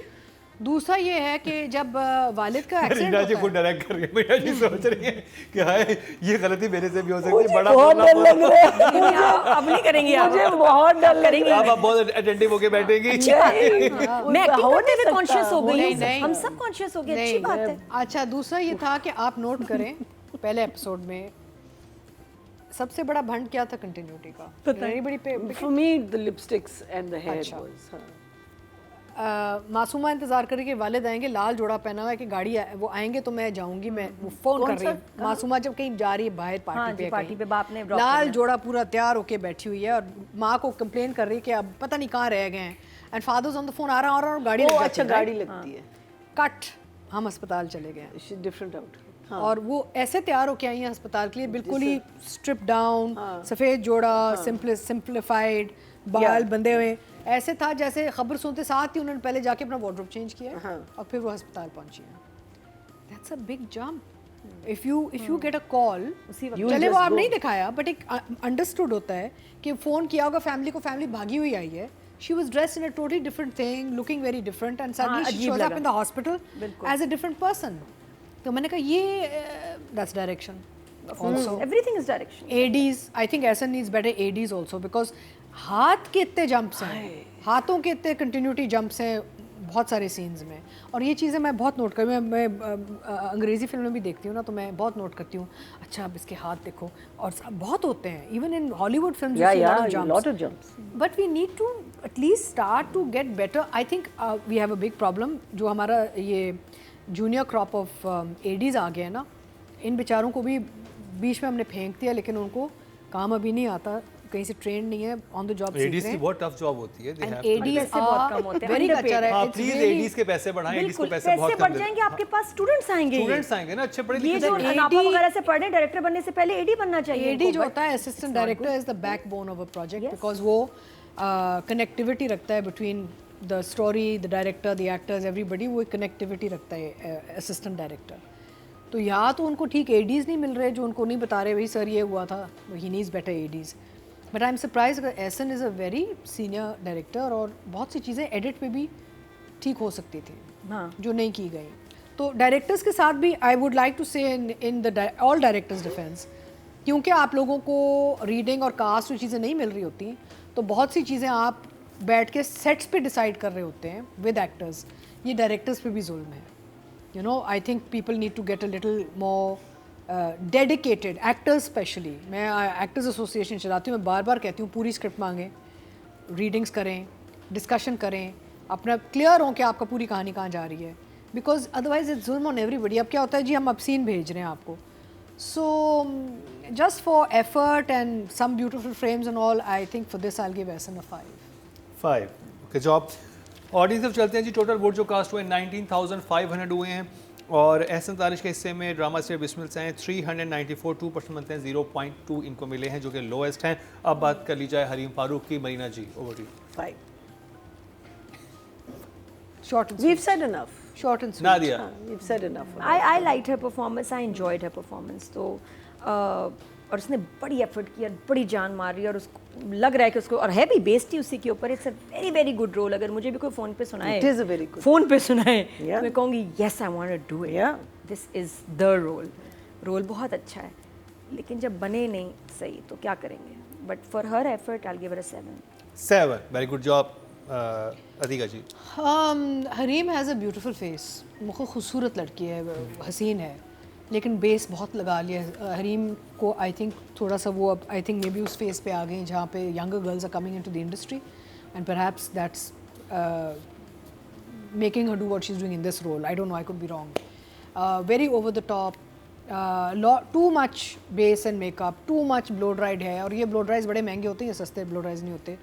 [SPEAKER 4] दूसरा ये है कि जब वालिद का एक्सीडेंट
[SPEAKER 1] रीना जी
[SPEAKER 4] होता
[SPEAKER 1] खुद
[SPEAKER 4] है,
[SPEAKER 1] डायरेक्ट करके मीना जी सोच रही है कि हाय ये गलती मेरे से भी हो सकती
[SPEAKER 2] मुझे
[SPEAKER 1] है, बड़ा
[SPEAKER 2] बहुत
[SPEAKER 1] बोलना
[SPEAKER 2] डर लग
[SPEAKER 1] पड़ा।
[SPEAKER 2] रहा है,
[SPEAKER 3] अब नहीं करेंगी आप,
[SPEAKER 2] मुझे बहुत डर लग रहा
[SPEAKER 1] अब आप बहुत अटेंटिव होके बैठेंगे।
[SPEAKER 3] अच्छी बात है। मैं एक्टिंग
[SPEAKER 2] हो
[SPEAKER 3] करते
[SPEAKER 2] नहीं
[SPEAKER 3] हुए
[SPEAKER 2] सकता।
[SPEAKER 3] कॉन्शियस हो गई हूँ,
[SPEAKER 4] नहीं।
[SPEAKER 3] हम सब कॉन्शियस हो गए, अच्छी
[SPEAKER 4] नहीं,
[SPEAKER 3] बात है।
[SPEAKER 4] अच्छा दूसरा ये था कि आप नोट करें पहले एपिसोड में सबसे बड़ा भंड क्या था कंटिन्यूटी का, एनीबडी पे
[SPEAKER 2] For me, the lipsticks and the hair
[SPEAKER 4] अच्छा।
[SPEAKER 2] was. हाँ।
[SPEAKER 4] मासूमा इंतजार कर रही कि वालिद आएंगे, लाल जोड़ा पहना हुआ है कि गाड़ी वो आएंगे तो मैं जाऊंगी, मैं वो फोन
[SPEAKER 2] कौन
[SPEAKER 4] कर रही है
[SPEAKER 2] सा?
[SPEAKER 4] मासूमा जब कहीं जा रही है बाहर
[SPEAKER 3] हाँ
[SPEAKER 4] पार्टी
[SPEAKER 3] जी,
[SPEAKER 4] पे
[SPEAKER 3] पार्टी
[SPEAKER 4] कहीं।
[SPEAKER 3] पे बाप ने ड्रॉप
[SPEAKER 4] लाल
[SPEAKER 3] करना है।
[SPEAKER 4] जोड़ा पूरा तैयार होके बैठी हुई है और माँ को कंप्लेन कर रही है कि अब पता नहीं कहाँ रह गए हैं, and father's on the phone आ रहा और गाड़ी
[SPEAKER 2] वो
[SPEAKER 4] लग
[SPEAKER 2] अच्छा
[SPEAKER 4] जाती है,
[SPEAKER 2] गाड़ी लगती है,
[SPEAKER 4] कट हम अस्पताल चले गए हैं।
[SPEAKER 2] She's different out. हाँ।
[SPEAKER 4] और वो ऐसे तैयार होके आई हैं अस्पताल के लिए, बिल्कुल ही स्ट्रिप डाउन, सफ़ेद जोड़ा, सिंप्लीफाइड, बाल बंधे हुए, ऐसे था जैसे खबर सुनते साथ ही उन्होंने पहले जाके अपना वार्डरोब चेंज किया और फिर वो अस्पताल पहुंची हैं। That's a big jump. If you get a call, चले वो आप नहीं दिखाया बट एक अंडरस्टूड होता है कि फ़ोन किया होगा फैमिली को, फैमिली भागी हुई आई है, she was dressed in a totally different thing, looking very different, and suddenly she
[SPEAKER 3] अजीब
[SPEAKER 4] shows up
[SPEAKER 3] लगा।
[SPEAKER 4] in the hospital as a different person. तो मैंने कहा ये that's direction also.
[SPEAKER 3] Everything is direction.
[SPEAKER 4] ADs, I think Essen needs better ADs also because हाथ के इतने jumps हैं, हाथों के इतने कंटिन्यूटी जंप्स हैं बहुत सारे सीन्स में, और ये चीज़ें मैं बहुत नोट कर, मैं अंग्रेज़ी फिल्में भी देखती हूँ ना, तो मैं बहुत नोट करती हूँ, अच्छा अब इसके हाथ देखो, और बहुत होते हैं even in Hollywood films,
[SPEAKER 2] lot of jumps.
[SPEAKER 4] But we need to at least start to get better. I think we have a big problem, जो हमारा ये जूनियर क्रॉप ऑफ एडीज़ आ गए हैं ना, इन बेचारों को भी बीच में हमने फेंक दिया, लेकिन उनको काम अभी नहीं आता, कहीं से ट्रेन नहीं है, ऑन द जॉब सीख
[SPEAKER 1] एडीज
[SPEAKER 4] रहे
[SPEAKER 1] की
[SPEAKER 4] हैं।
[SPEAKER 1] बहुत टफ जॉब होती है।
[SPEAKER 4] And ADs
[SPEAKER 3] पैसे बहुत कम होते हैं,
[SPEAKER 4] very
[SPEAKER 3] underpaid।
[SPEAKER 4] अच्छा
[SPEAKER 1] हाँ
[SPEAKER 4] है।
[SPEAKER 1] प्लीज एडीज के पैसे बढ़ाएं, एडीज को
[SPEAKER 3] बिल्कुल,
[SPEAKER 1] पैसे बहुत
[SPEAKER 3] पैसे
[SPEAKER 1] कम
[SPEAKER 3] बढ़
[SPEAKER 1] देते
[SPEAKER 3] जाएंगे, आपके पास स्टूडेंट्स आएंगे।
[SPEAKER 1] स्टूडेंट्स आएंगे ना अच्छे पढ़े
[SPEAKER 3] ये
[SPEAKER 1] लिखे
[SPEAKER 3] जो
[SPEAKER 1] से।
[SPEAKER 3] नापा वगैरह से पढ़ रहे हैं, डायरेक्टर बनने से पहले एडी बनना चाहिए।
[SPEAKER 4] AD जो
[SPEAKER 3] इनको,
[SPEAKER 4] होता है assistant director is the backbone of a project, because वो कनेक्टिविटी रखता है between the story, the director, the actors, everybody, वो एक कनेक्टिविटी रखता है असिस्टेंट डायरेक्टर। तो या तो उनको ठीक एडीज़ नहीं मिल रहे जो उनको नहीं बता रहे भाई सर ये हुआ था, he needs better Aedes. But I am surprise, essence is a very senior director और बहुत सी चीज़ें एडिट पे भी ठीक हो सकती थी जो नहीं की गई। तो डायरेक्टर्स के साथ भी आई वुड लाइक टू से in the all directors defence, क्योंकि आप लोगों को रीडिंग और कास्ट और चीज़ें नहीं मिल रही होती, तो बहुत सी चीज़ें आप बैठ के सेट्स पे डिसाइड कर रहे होते हैं विद एक्टर्स, ये डायरेक्टर्स पे भी जुल्म है। You know, I think people need to get a little more dedicated, actors specially. मैं एक्टर्स एसोसिएशन चलाती हूँ, मैं बार बार कहती हूँ पूरी स्क्रिप्ट मांगें, रीडिंग्स करें, डिस्कशन करें, अपना क्लियर हो कि आपका पूरी कहानी कहाँ जा रही है, बिकॉज अदरवाइज इट्स जुल्म ऑन एवरीबडी। अब क्या होता है जी, हम अब सीन भेज रहे हैं आपको, so just for effort and some beautiful frames and all, I think for this I'll give Essen a 5.
[SPEAKER 1] Okay job. Audience अब चलते हैं जी, टोटल वोट जो कास्ट हुए 19,500 हुए हैं, और एहसन तारिश के हिस्से में ड्रामा से बिस्मिल से हैं 394, 2% बनते हैं, 0.2 इनको मिले हैं जो कि लोएस्ट हैं। अब बात कर ली जाए हरीम फारूक की। Marina ji, over to you.
[SPEAKER 2] 5.
[SPEAKER 4] Short and
[SPEAKER 2] We've
[SPEAKER 4] sweet.
[SPEAKER 2] said enough.
[SPEAKER 4] Short and sweet.
[SPEAKER 1] Nadia,
[SPEAKER 2] We've said enough.
[SPEAKER 3] I liked her performance, I enjoyed her performance। तो और उसने बड़ी एफर्ट किया, बड़ी जान मारी, और उसको लग रहा है कि उसको, और है भी बेस्ड ही उसी के ऊपर। It's a very very good role. अगर मुझे भी कोई फ़ोन पे सुनाए,
[SPEAKER 2] It is a very good.
[SPEAKER 3] Phone पे सुनाए,
[SPEAKER 2] Yeah.
[SPEAKER 3] मैं कहूँगी yes I want to do it,
[SPEAKER 2] Yeah.
[SPEAKER 3] This is the role. Role बहुत अच्छा है। लेकिन जब बने नहीं सही तो क्या करेंगे, but for her effort I give her a 7.
[SPEAKER 1] Very good job Atika ji.
[SPEAKER 4] Hareem has a beautiful face, बहुत खूबसूरत लड़की है, हसीन है, लेकिन बेस बहुत लगा लिया हरीम को. आई थिंक थोड़ा सा वो अब आई थिंक मे बी उस फेस पे आ गई जहाँ पे younger girls are coming into the industry and perhaps that's making her do what she's doing in this role. I don't know, I could be wrong. Very over the top, too much base and makeup, too much blow dried hair, और ये blow dries बड़े महंगे होते हैं, ये सस्ते blow dries नहीं होते.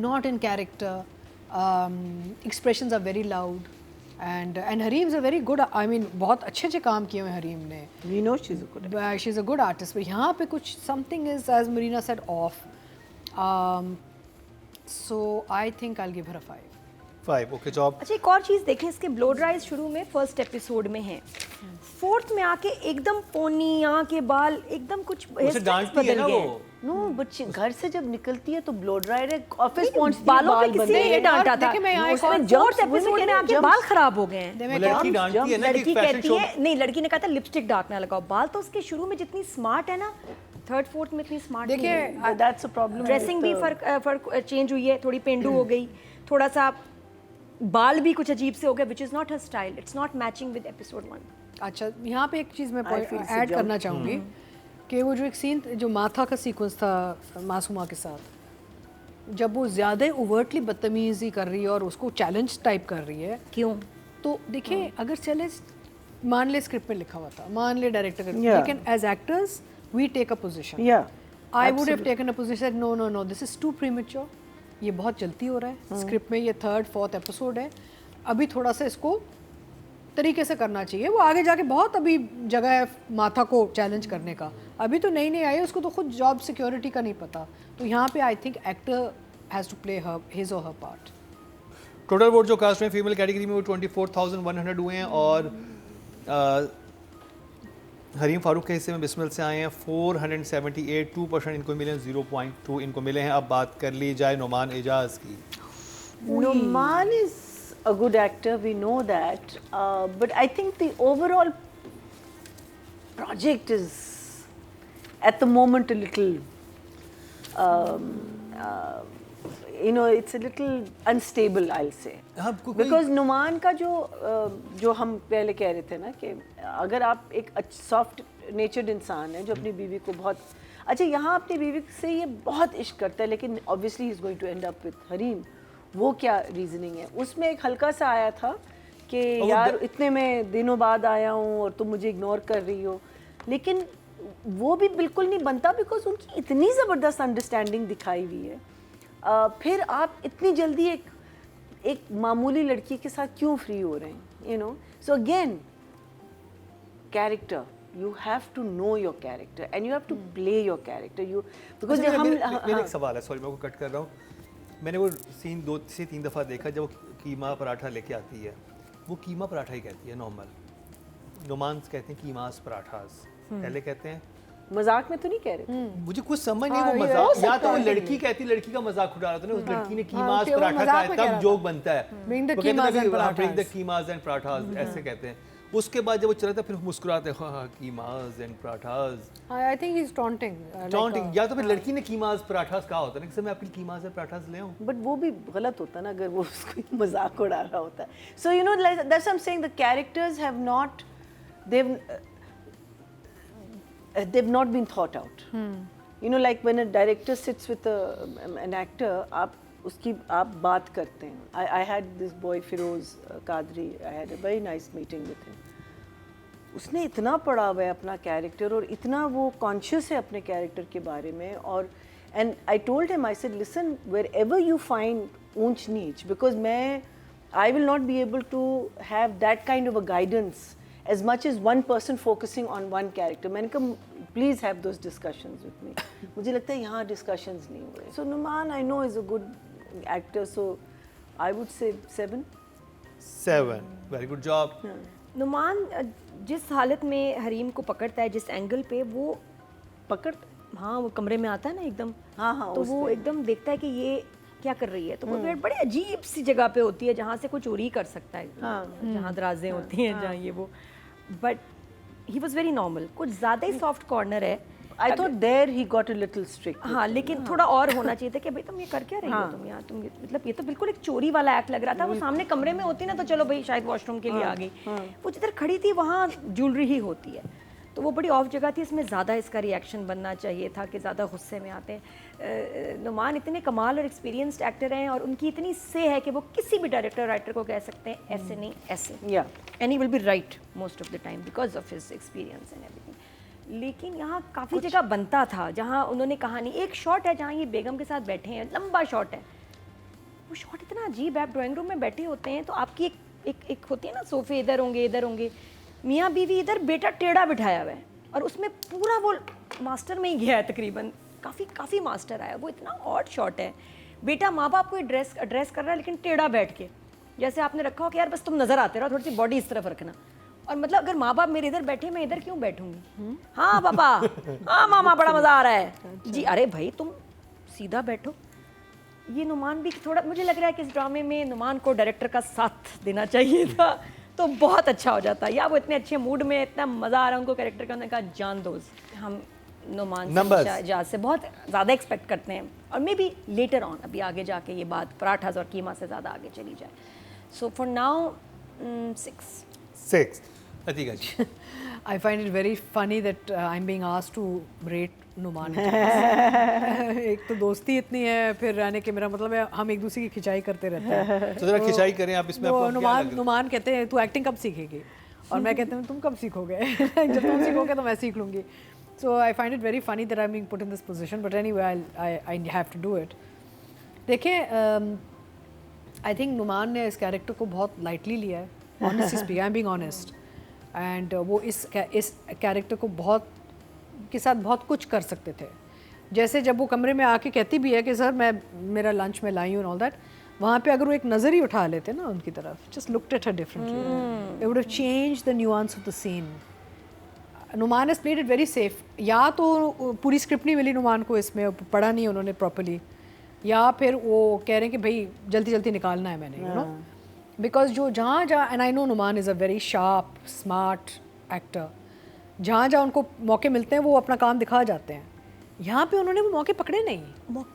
[SPEAKER 4] Not in character, expressions are very loud, and Hareem's a very good, I mean बहुत अच्छे काम किए हुए हरीम ने.
[SPEAKER 2] We know she's a good actor.
[SPEAKER 4] She's a good artist, but यहाँ पे कुछ something is, as Marina said, off. So I think I'll give her a 5.
[SPEAKER 1] 5. Okay job.
[SPEAKER 3] अच्छा, एक और चीज़ देखें, इसके ब्लो ड्राइज शुरू में फर्स्ट एपिसोड में है, फोर्थ में आके एकदम पोनी, यहाँ के बाल एकदम कुछ
[SPEAKER 1] उसे डांटती है ना वो.
[SPEAKER 2] नो बट घर से जब निकलती है तो ब्लो ड्रायर है, ऑफिस पहुंचती है,
[SPEAKER 3] बालों पे
[SPEAKER 2] बाल
[SPEAKER 3] किसी
[SPEAKER 2] बंधे
[SPEAKER 3] ने
[SPEAKER 2] हैं.
[SPEAKER 3] नहीं डांटा था.
[SPEAKER 4] देखिए, मैं यहाँ एक
[SPEAKER 3] उसमें
[SPEAKER 4] और
[SPEAKER 3] फोर्थ एपिसोड में आपके बाल खराब हो गए हैं.
[SPEAKER 1] वो लड़की डांटती है ना कि
[SPEAKER 3] लड़की
[SPEAKER 1] फैशन
[SPEAKER 3] कहती
[SPEAKER 1] शो.
[SPEAKER 3] है, नहीं, लड़की ने कहा था लिपस्टिक डार्क ना लगाओ. बाल तो उसके शुरू में जितनी स्मार्ट है ना, थर्ड फोर्थ में इतनी स्मार्ट
[SPEAKER 4] देखिए,
[SPEAKER 2] दैट्स अ प्रॉब्लम.
[SPEAKER 3] ड्रेसिंग भी फर्क चेंज हुई है, थोड़ी पेंडू हो गई, थोड़ा सा बाल भी कुछ अजीब से हो गए, which is not her style, it's not matching with episode 1.
[SPEAKER 4] अच्छा, यहाँ पे एक चीज़ मैं
[SPEAKER 2] feel so
[SPEAKER 4] ऐड करना
[SPEAKER 2] jumped.
[SPEAKER 4] चाहूँगी कि वो जो एक सीन जो माथा का सीक्वेंस था मासूमा के साथ, जब वो ज़्यादा ओवर्टली बदतमीज़ी कर रही है और उसको चैलेंज टाइप कर रही है,
[SPEAKER 3] क्यों?
[SPEAKER 4] तो देखिए, अगर चले मान ले स्क्रिप्ट में लिखा हुआ था, मान ले डायरेक्टर का,
[SPEAKER 2] Yeah.
[SPEAKER 4] लेकिन as actors we take a position.
[SPEAKER 2] Yeah,
[SPEAKER 4] I would have taken a position, no no no, this is too premature, ये बहुत जल्दी हो रहा है. स्क्रिप्ट में ये थर्ड फोर्थ एपिसोड है, अभी थोड़ा सा इसको तरीके से करना चाहिए. वो आगे जाके बहुत अभी जगह है माथा को चैलेंज करने का, अभी तो नई नई आई है, उसको तो खुद जॉब सिक्योरिटी का नहीं पता. तो यहाँ पे I think actor has to play his or her part.
[SPEAKER 1] Total vote जो कास्ट में फीमेल कैटेगरी में वो 24,100 हुए हैं और हरीम फारूक के हिस्से में बिस्मिल से आए हैं 478. 2% इनको मिले हैं, 0.2 इनको मिले हैं. अब बात कर ली जाए नुमान एजाज की.
[SPEAKER 2] Numan is a good actor, we know that, but I think the overall project is at the moment a little, it's a little unstable, I'll say. Because Numan का जो हम पहले कह रहे थे ना कि अगर आप एक सॉफ्ट नेचर्ड इंसान है जो अपनी बीवी को बहुत अच्छा, यहाँ अपनी बीवी से ये बहुत इश्क करता है, लेकिन obviously he is going to end up with Hareem. वो क्या रीजनिंग है उसमें? एक हल्का सा आया था कि यार इतने में दिनों बाद आया हूँ और तुम मुझे इग्नोर कर रही हो, लेकिन वो भी बिल्कुल नहीं बनता बिकॉज उनकी इतनी ज़बरदस्त अंडरस्टैंडिंग दिखाई हुई है. फिर आप इतनी जल्दी एक मामूली लड़की के साथ क्यों फ्री हो रहे हैं, so again character, you have to know your character and you have to play your character. Because
[SPEAKER 1] मेरा एक सवाल है, सॉरी मैं आपको कट कर रहा हूँ. मैंने वो सीन 2 से 3 दफ़ा देखा जब वो कीमा पराठा लेके आती है, वो कीमा पराठा ही कहती है नॉर्मल. नुमान कहते हैं कीमास पराठास, पहले कहते हैं.
[SPEAKER 2] मजाक में तो नहीं कह रहे.
[SPEAKER 1] मुझे कुछ समझ नहीं, वो मजाक या तो वो लड़की कहती, लड़की का मजाक उड़ा रहा था ना, उस लड़की ने कीमास पराठा कहा तब जोक बनता है.
[SPEAKER 4] Bring the
[SPEAKER 1] वो कहते
[SPEAKER 4] कीमास
[SPEAKER 1] हैं
[SPEAKER 4] and
[SPEAKER 1] कि
[SPEAKER 4] parathas.
[SPEAKER 1] bring the keemas and parathas ऐसे कहते हैं. उसके बाद जब वो चला था फिर मुस्कुराते हैं, हाँ keemas and parathas.
[SPEAKER 4] I think he is taunting.
[SPEAKER 1] Taunting, या तो फिर लड़की ने कीमास पराठास कहा होता है ना कि मैं आपके लिए कीमास एंड पराठास ले आऊं.
[SPEAKER 2] बट वो भी गलत होता ना अगर वो उसको मजाक उड़ा रहा होता. So that's I am saying, the characters have not, they've not been thought out. Like when a director sits with an actor, आप बात करते हैं. I had this boy Firoz Qadri, I had a very nice meeting with him. उसने इतना पढ़ा हुआ है अपना कैरेक्टर और इतना वो कॉन्शियस है अपने कैरेक्टर के बारे में. और and I told him, I said listen, wherever you find ऊंच नीच, because I will not be able to have that kind of a guidance as much as one person focusing on one character. मैंने कहा please have those discussions with me. मुझे लगता है यहाँ discussions नहीं हुए. So Numan I know is a good actor, so I would say 7.
[SPEAKER 1] 7. Very good job.
[SPEAKER 3] Numan जिस हालत में हरीम को पकड़ता है, जिस एंगल पे वो हाँ वो कमरे में आता है ना एकदम,
[SPEAKER 2] हाँ
[SPEAKER 3] तो वो एकदम देखता है कि ये क्या कर रही है, तो वो बड़ी अजीब सी जगह पे होती है जहाँ से कोई चोरी कर सकता है, जहाँ दराजें होती हैं, जहाँ ये वो. But he was very normal. कुछ ज़्यादा ही सॉफ्ट कॉर्नर है
[SPEAKER 2] I thought there he got a little strict.
[SPEAKER 3] हाँ, लेकिन थोड़ा और होना चाहिए था कि भाई तुम ये कर क्या रही हो तुम यहाँ, तुम मतलब ये तो बिल्कुल एक चोरी वाला एक्ट लग रहा था। वो सामने कमरे में होती ना तो चलो भाई शायद वॉशरूम के लिए आ गई, वो जिधर खड़ी थी वहाँ ज्वेलरी ही होती है, तो वो बड़ी ऑफ जगह थी। इसमें ज़्यादा इसका रिएक्शन बनना चाहिए था कि ज़्यादा गुस्से में आते हैं। नुमान इतने कमाल और एक्सपीरियंस्ड एक्टर हैं और उनकी इतनी से है कि वो किसी भी डायरेक्टर राइटर को कह सकते हैं ऐसे नहीं ऐसे, and he will be right most of the time because of his experience and everything. लेकिन यहाँ काफ़ी जगह बनता था जहाँ उन्होंने कहानी, एक शॉट है जहाँ ये बेगम के साथ बैठे हैं, लंबा शॉट है, वो शॉट इतना अजीब है। आप ड्राइंग रूम में बैठे होते हैं तो आपकी एक होती है ना, सोफे इधर होंगे, मियाँ बीवी इधर, बेटा टेढ़ा बिठाया हुआ है और उसमें पूरा वो मास्टर में ही गया है तकरीबन, काफ़ी मास्टर आया। वो इतना ऑड शॉट है, बेटा माँ बाप को एड्रेस कर रहा है लेकिन टेढ़ा बैठ के, जैसे आपने रखा हो कि यार बस तुम नज़र आते रहो, थोड़ी सी बॉडी इस तरफ रखना। और मतलब अगर माँ बाप मेरे इधर बैठे, मैं इधर क्यों बैठूंगी? हाँ पापा, हाँ मामा, बड़ा मज़ा आ रहा है जी, अरे भाई तुम सीधा बैठो। ये नुमान भी थोड़ा, मुझे लग रहा है कि इस ड्रामे में नुमान को डायरेक्टर का साथ देना चाहिए था तो बहुत अच्छा हो जाता। या वो इतने अच्छे मूड में, इतना मज़ा आ रहा है उनको कैरेक्टर का, उन्होंने कहा जान दो। हम नुमान से बहुत ज़्यादा एक्सपेक्ट करते हैं और मे बी लेटर ऑन, अभी आगे जाके ये बात पराठास और कीमा से ज़्यादा आगे चली जाए। So for now
[SPEAKER 1] 6 Atika ji.
[SPEAKER 4] I find it very funny that I'm being asked to rate Noman. एक तो दोस्ती इतनी है, फिर रहने के मेरा मतलब है हम एक दूसरे की खिंचाई करते रहते हैं।
[SPEAKER 1] तो जरा खिंचाई करें आप इसमें, आपको क्या लग रहा है?
[SPEAKER 4] नुमान कहते हैं तू एक्टिंग कब सीखेगी, और मैं कहती हूँ तुम कब सीखोगे जब तुम सीखोगे तो मैं सीख लूँगी। So I find it very funny that I'm being put in this position, but anyway I have to do it. देखिए I think नुमान ने इस कैरेक्टर को बहुत लाइटली लिया है, honestly speaking, I'm being honest, and वो इस कैरेक्टर को के साथ बहुत कुछ कर सकते थे। जैसे जब वो कमरे में आके कहती भी है कि सर मैं मेरा लंच में लाई हूँ, ऑल दैट, वहाँ पे अगर वो एक नज़र ही उठा लेते ना उनकी तरफ, just looked at her differently, it would have changed the nuance of the scene. Noman has played it very safe. या तो पूरी स्क्रिप्ट नहीं मिली नुमान को, इसमें पढ़ा नहीं उन्होंने प्रॉपर्ली, या फिर वो कह रहे हैं कि भाई जल्दी जल्दी निकालना है मैंने, यू नो, बिकॉज जो जहाँ and I know Noman is a very sharp smart actor, जहाँ उनको मौके मिलते हैं वो अपना काम दिखा जाते हैं। यहाँ पे उन्होंने वो मौके पकड़े नहीं,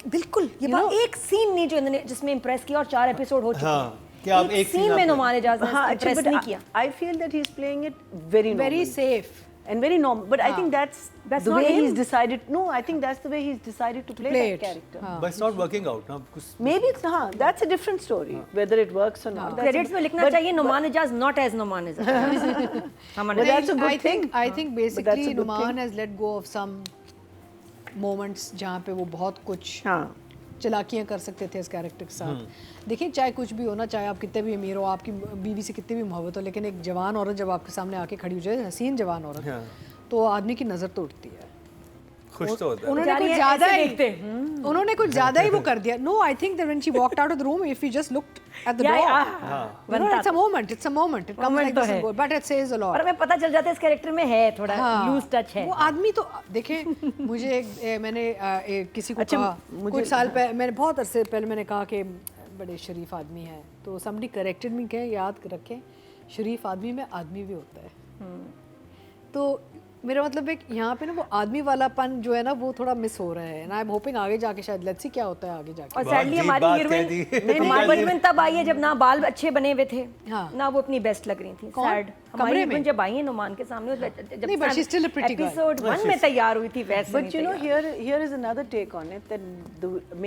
[SPEAKER 3] बिल्कुल। ये बात, एक सीन नहीं जो इन्होंने जिसमें इंप्रेस किया, और 4 एपिसोड हो चुके हैं,
[SPEAKER 1] कि आप एक
[SPEAKER 3] सीन में नुमान इजाज़ ने इंप्रेस नहीं किया।
[SPEAKER 2] I feel that he's playing it very
[SPEAKER 4] safe
[SPEAKER 2] and very normal, but I think that's the
[SPEAKER 3] not
[SPEAKER 2] way
[SPEAKER 3] him.
[SPEAKER 2] he's decided. No, I think that's the way he's decided to play that character.
[SPEAKER 1] But it's not working out ना कुछ।
[SPEAKER 2] Maybe it's that's a different story, whether it works or not.
[SPEAKER 3] Credits में लिखना चाहिए Numan Ejaz not as Numan Ejaz.
[SPEAKER 2] But that's a good thing.
[SPEAKER 4] I think basically Numan has let go of some moments जहाँ पे वो बहुत कुछ चलाकियाँ कर सकते थे इस कैरेक्टर के साथ। देखिए चाहे कुछ भी हो ना, चाहे आप कितने भी अमीर हो, आपकी बीवी से कितनी भी मोहब्बत हो, लेकिन एक जवान औरत जब आपके सामने आके खड़ी हो जाए, हसीन जवान औरत, तो आदमी की नज़र तो उठती है।
[SPEAKER 1] खुश तो होता है।
[SPEAKER 4] उन्होंने कुछ ज़्यादा ही वो कर दिया। No, I think that when she walked out of the room, if you just looked at the door, you know, it's a moment. It comes like this and goes, but it says a lot.
[SPEAKER 3] और हमें पता चल जाता है इस character में है थोड़ा लूज टच है।
[SPEAKER 4] वो आदमी तो देखें, मुझे मैंने किसी को कहा कुछ साल पहले, मैंने बहुत अरसे पहले मैंने कहा कि बड़े शरीफ आदमी हैं, तो somebody corrected me कि याद रखें शरीफ आदमी में आदमी भी होता है। तो मेरा मतलब है यहाँ पे ना वो आदमी वालापन जो है ना वो थोड़ा मिस हो रहा है, एंड आई एम होपिंग आगे जाके शायद लेट्स सी क्या होता है आगे जाके।
[SPEAKER 3] और सैडली हमारी हीरोइन तब आई है जब ना बाल अच्छे बने हुए थे, ना वो अपनी बेस्ट लग रही थी। सैड हमारी हीरोइन जब आई है नुमान के सामने, जब एपिसोड 1 में तैयार हुई थी वैसे।
[SPEAKER 2] But you know, here is another take on it, that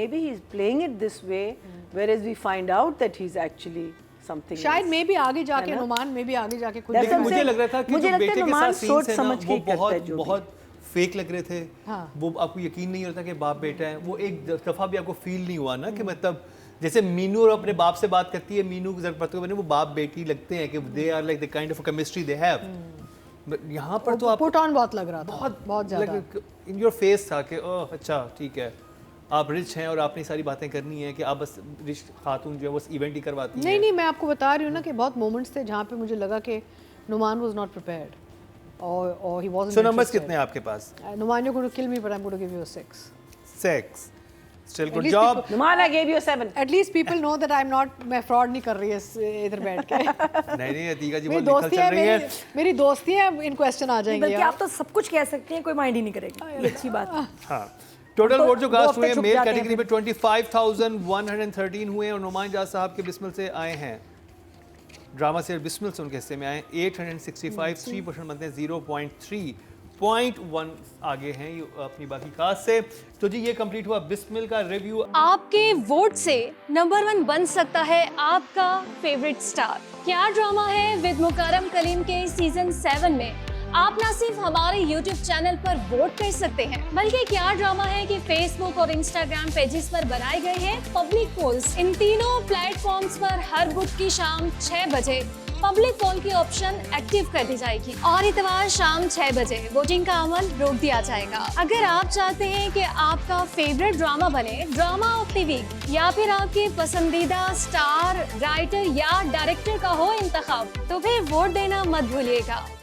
[SPEAKER 2] maybe he's playing it this way, whereas we find out that he's actually
[SPEAKER 4] शायद मे भी आगे जाके नुमान में भी आगे जाके कुछ।
[SPEAKER 1] मुझे लग रहा था कि जो बेटे के साथ सीन्स है ना वो बहुत फेक लग रहे थे। वो आपको यकीन नहीं होता कि बाप बेटा है। वो एक दफा भी आपको फील नहीं हुआ ना कि मतलब जैसे मीनू और अपने बाप से बात करती है, मीनू को वो बाप बेटी लगते हैं कि they are like the kind of chemistry they have. यहाँ पर तो आप
[SPEAKER 4] पुट ऑन बहुत लग रहा था, बहुत ज्यादा
[SPEAKER 1] इन योर फेस था कि ओह अच्छा ठीक है आप रिच हैं और आपने सारी बातें करनी है कि आप बस रिच खातून जो है वो इवेंट ही करवाती है।
[SPEAKER 4] नहीं मैं आपको बता रही हूँ ना कि बहुत मोमेंट्स थे जहाँ पे मुझे लगा कि नुमान वाज नॉट प्रिपेयर्ड और ही वाजंट।
[SPEAKER 1] सो नंबर्स कितने हैं आपके पास?
[SPEAKER 4] Numan, you're going to kill me but I'm going to give you a 6.
[SPEAKER 1] Still good
[SPEAKER 4] least
[SPEAKER 1] job.
[SPEAKER 4] people-
[SPEAKER 2] Numan, I gave you a 7.
[SPEAKER 4] At least people know that I'm not, मैं fraud नहीं कर रही है इधर बैठ के।
[SPEAKER 1] नहीं अतीका जी
[SPEAKER 4] मेरी
[SPEAKER 1] बहुत निखल
[SPEAKER 4] दोस्ती
[SPEAKER 1] चल
[SPEAKER 4] है,
[SPEAKER 1] रही है।
[SPEAKER 4] मेरी दोस्ती है, इन क्वेश्चन आ जाएंगे
[SPEAKER 3] बल्कि
[SPEAKER 4] यार।
[SPEAKER 3] आप तो सब कुछ कह सकते हैं, कोई माइंड ही नहीं करेगा, ये अच्छी बात है।
[SPEAKER 1] हाँ टोटल
[SPEAKER 3] तो
[SPEAKER 1] वोट जो
[SPEAKER 3] दो
[SPEAKER 1] कास्ट
[SPEAKER 3] हफ्ते
[SPEAKER 1] हुए हैं
[SPEAKER 3] छुप
[SPEAKER 1] मेल
[SPEAKER 3] जाते हैं
[SPEAKER 1] कैटेगरी में 25,113 हुए हैं और नुमान जाज साहब के बिस्मिल से आए हैं, ड्रामा से बिस्मिल से उनके हिस्से में आए 865, 3% बनते हैं 0.1 आगे हैं ये अपनी बाकी कास्ट से। तो जी ये कंप्लीट हुआ बिस्मिल का रिव्यू।
[SPEAKER 5] आपके वोट से नंबर 1 बन सकता है आपका फेवरेट स्टार। क्या ड्रामा है विद मुकरम कलीम के सीजन 7 में आप ना सिर्फ हमारे YouTube चैनल पर वोट कर सकते हैं, बल्कि क्या ड्रामा है कि Facebook और Instagram पेजेस पर बनाए गए हैं पब्लिक पोल्स। इन तीनों प्लेटफॉर्म्स पर हर बुध की शाम 6 बजे पब्लिक पोल की ऑप्शन एक्टिव कर दी जाएगी और इतवार शाम 6 बजे वोटिंग का अमल रोक दिया जाएगा। अगर आप चाहते हैं कि आपका फेवरेट ड्रामा बने ड्रामा ऑफ द वीक या फिर आपके पसंदीदा स्टार, राइटर या डायरेक्टर का हो इंतखाब, तो फिर वोट देना मत भूलिएगा।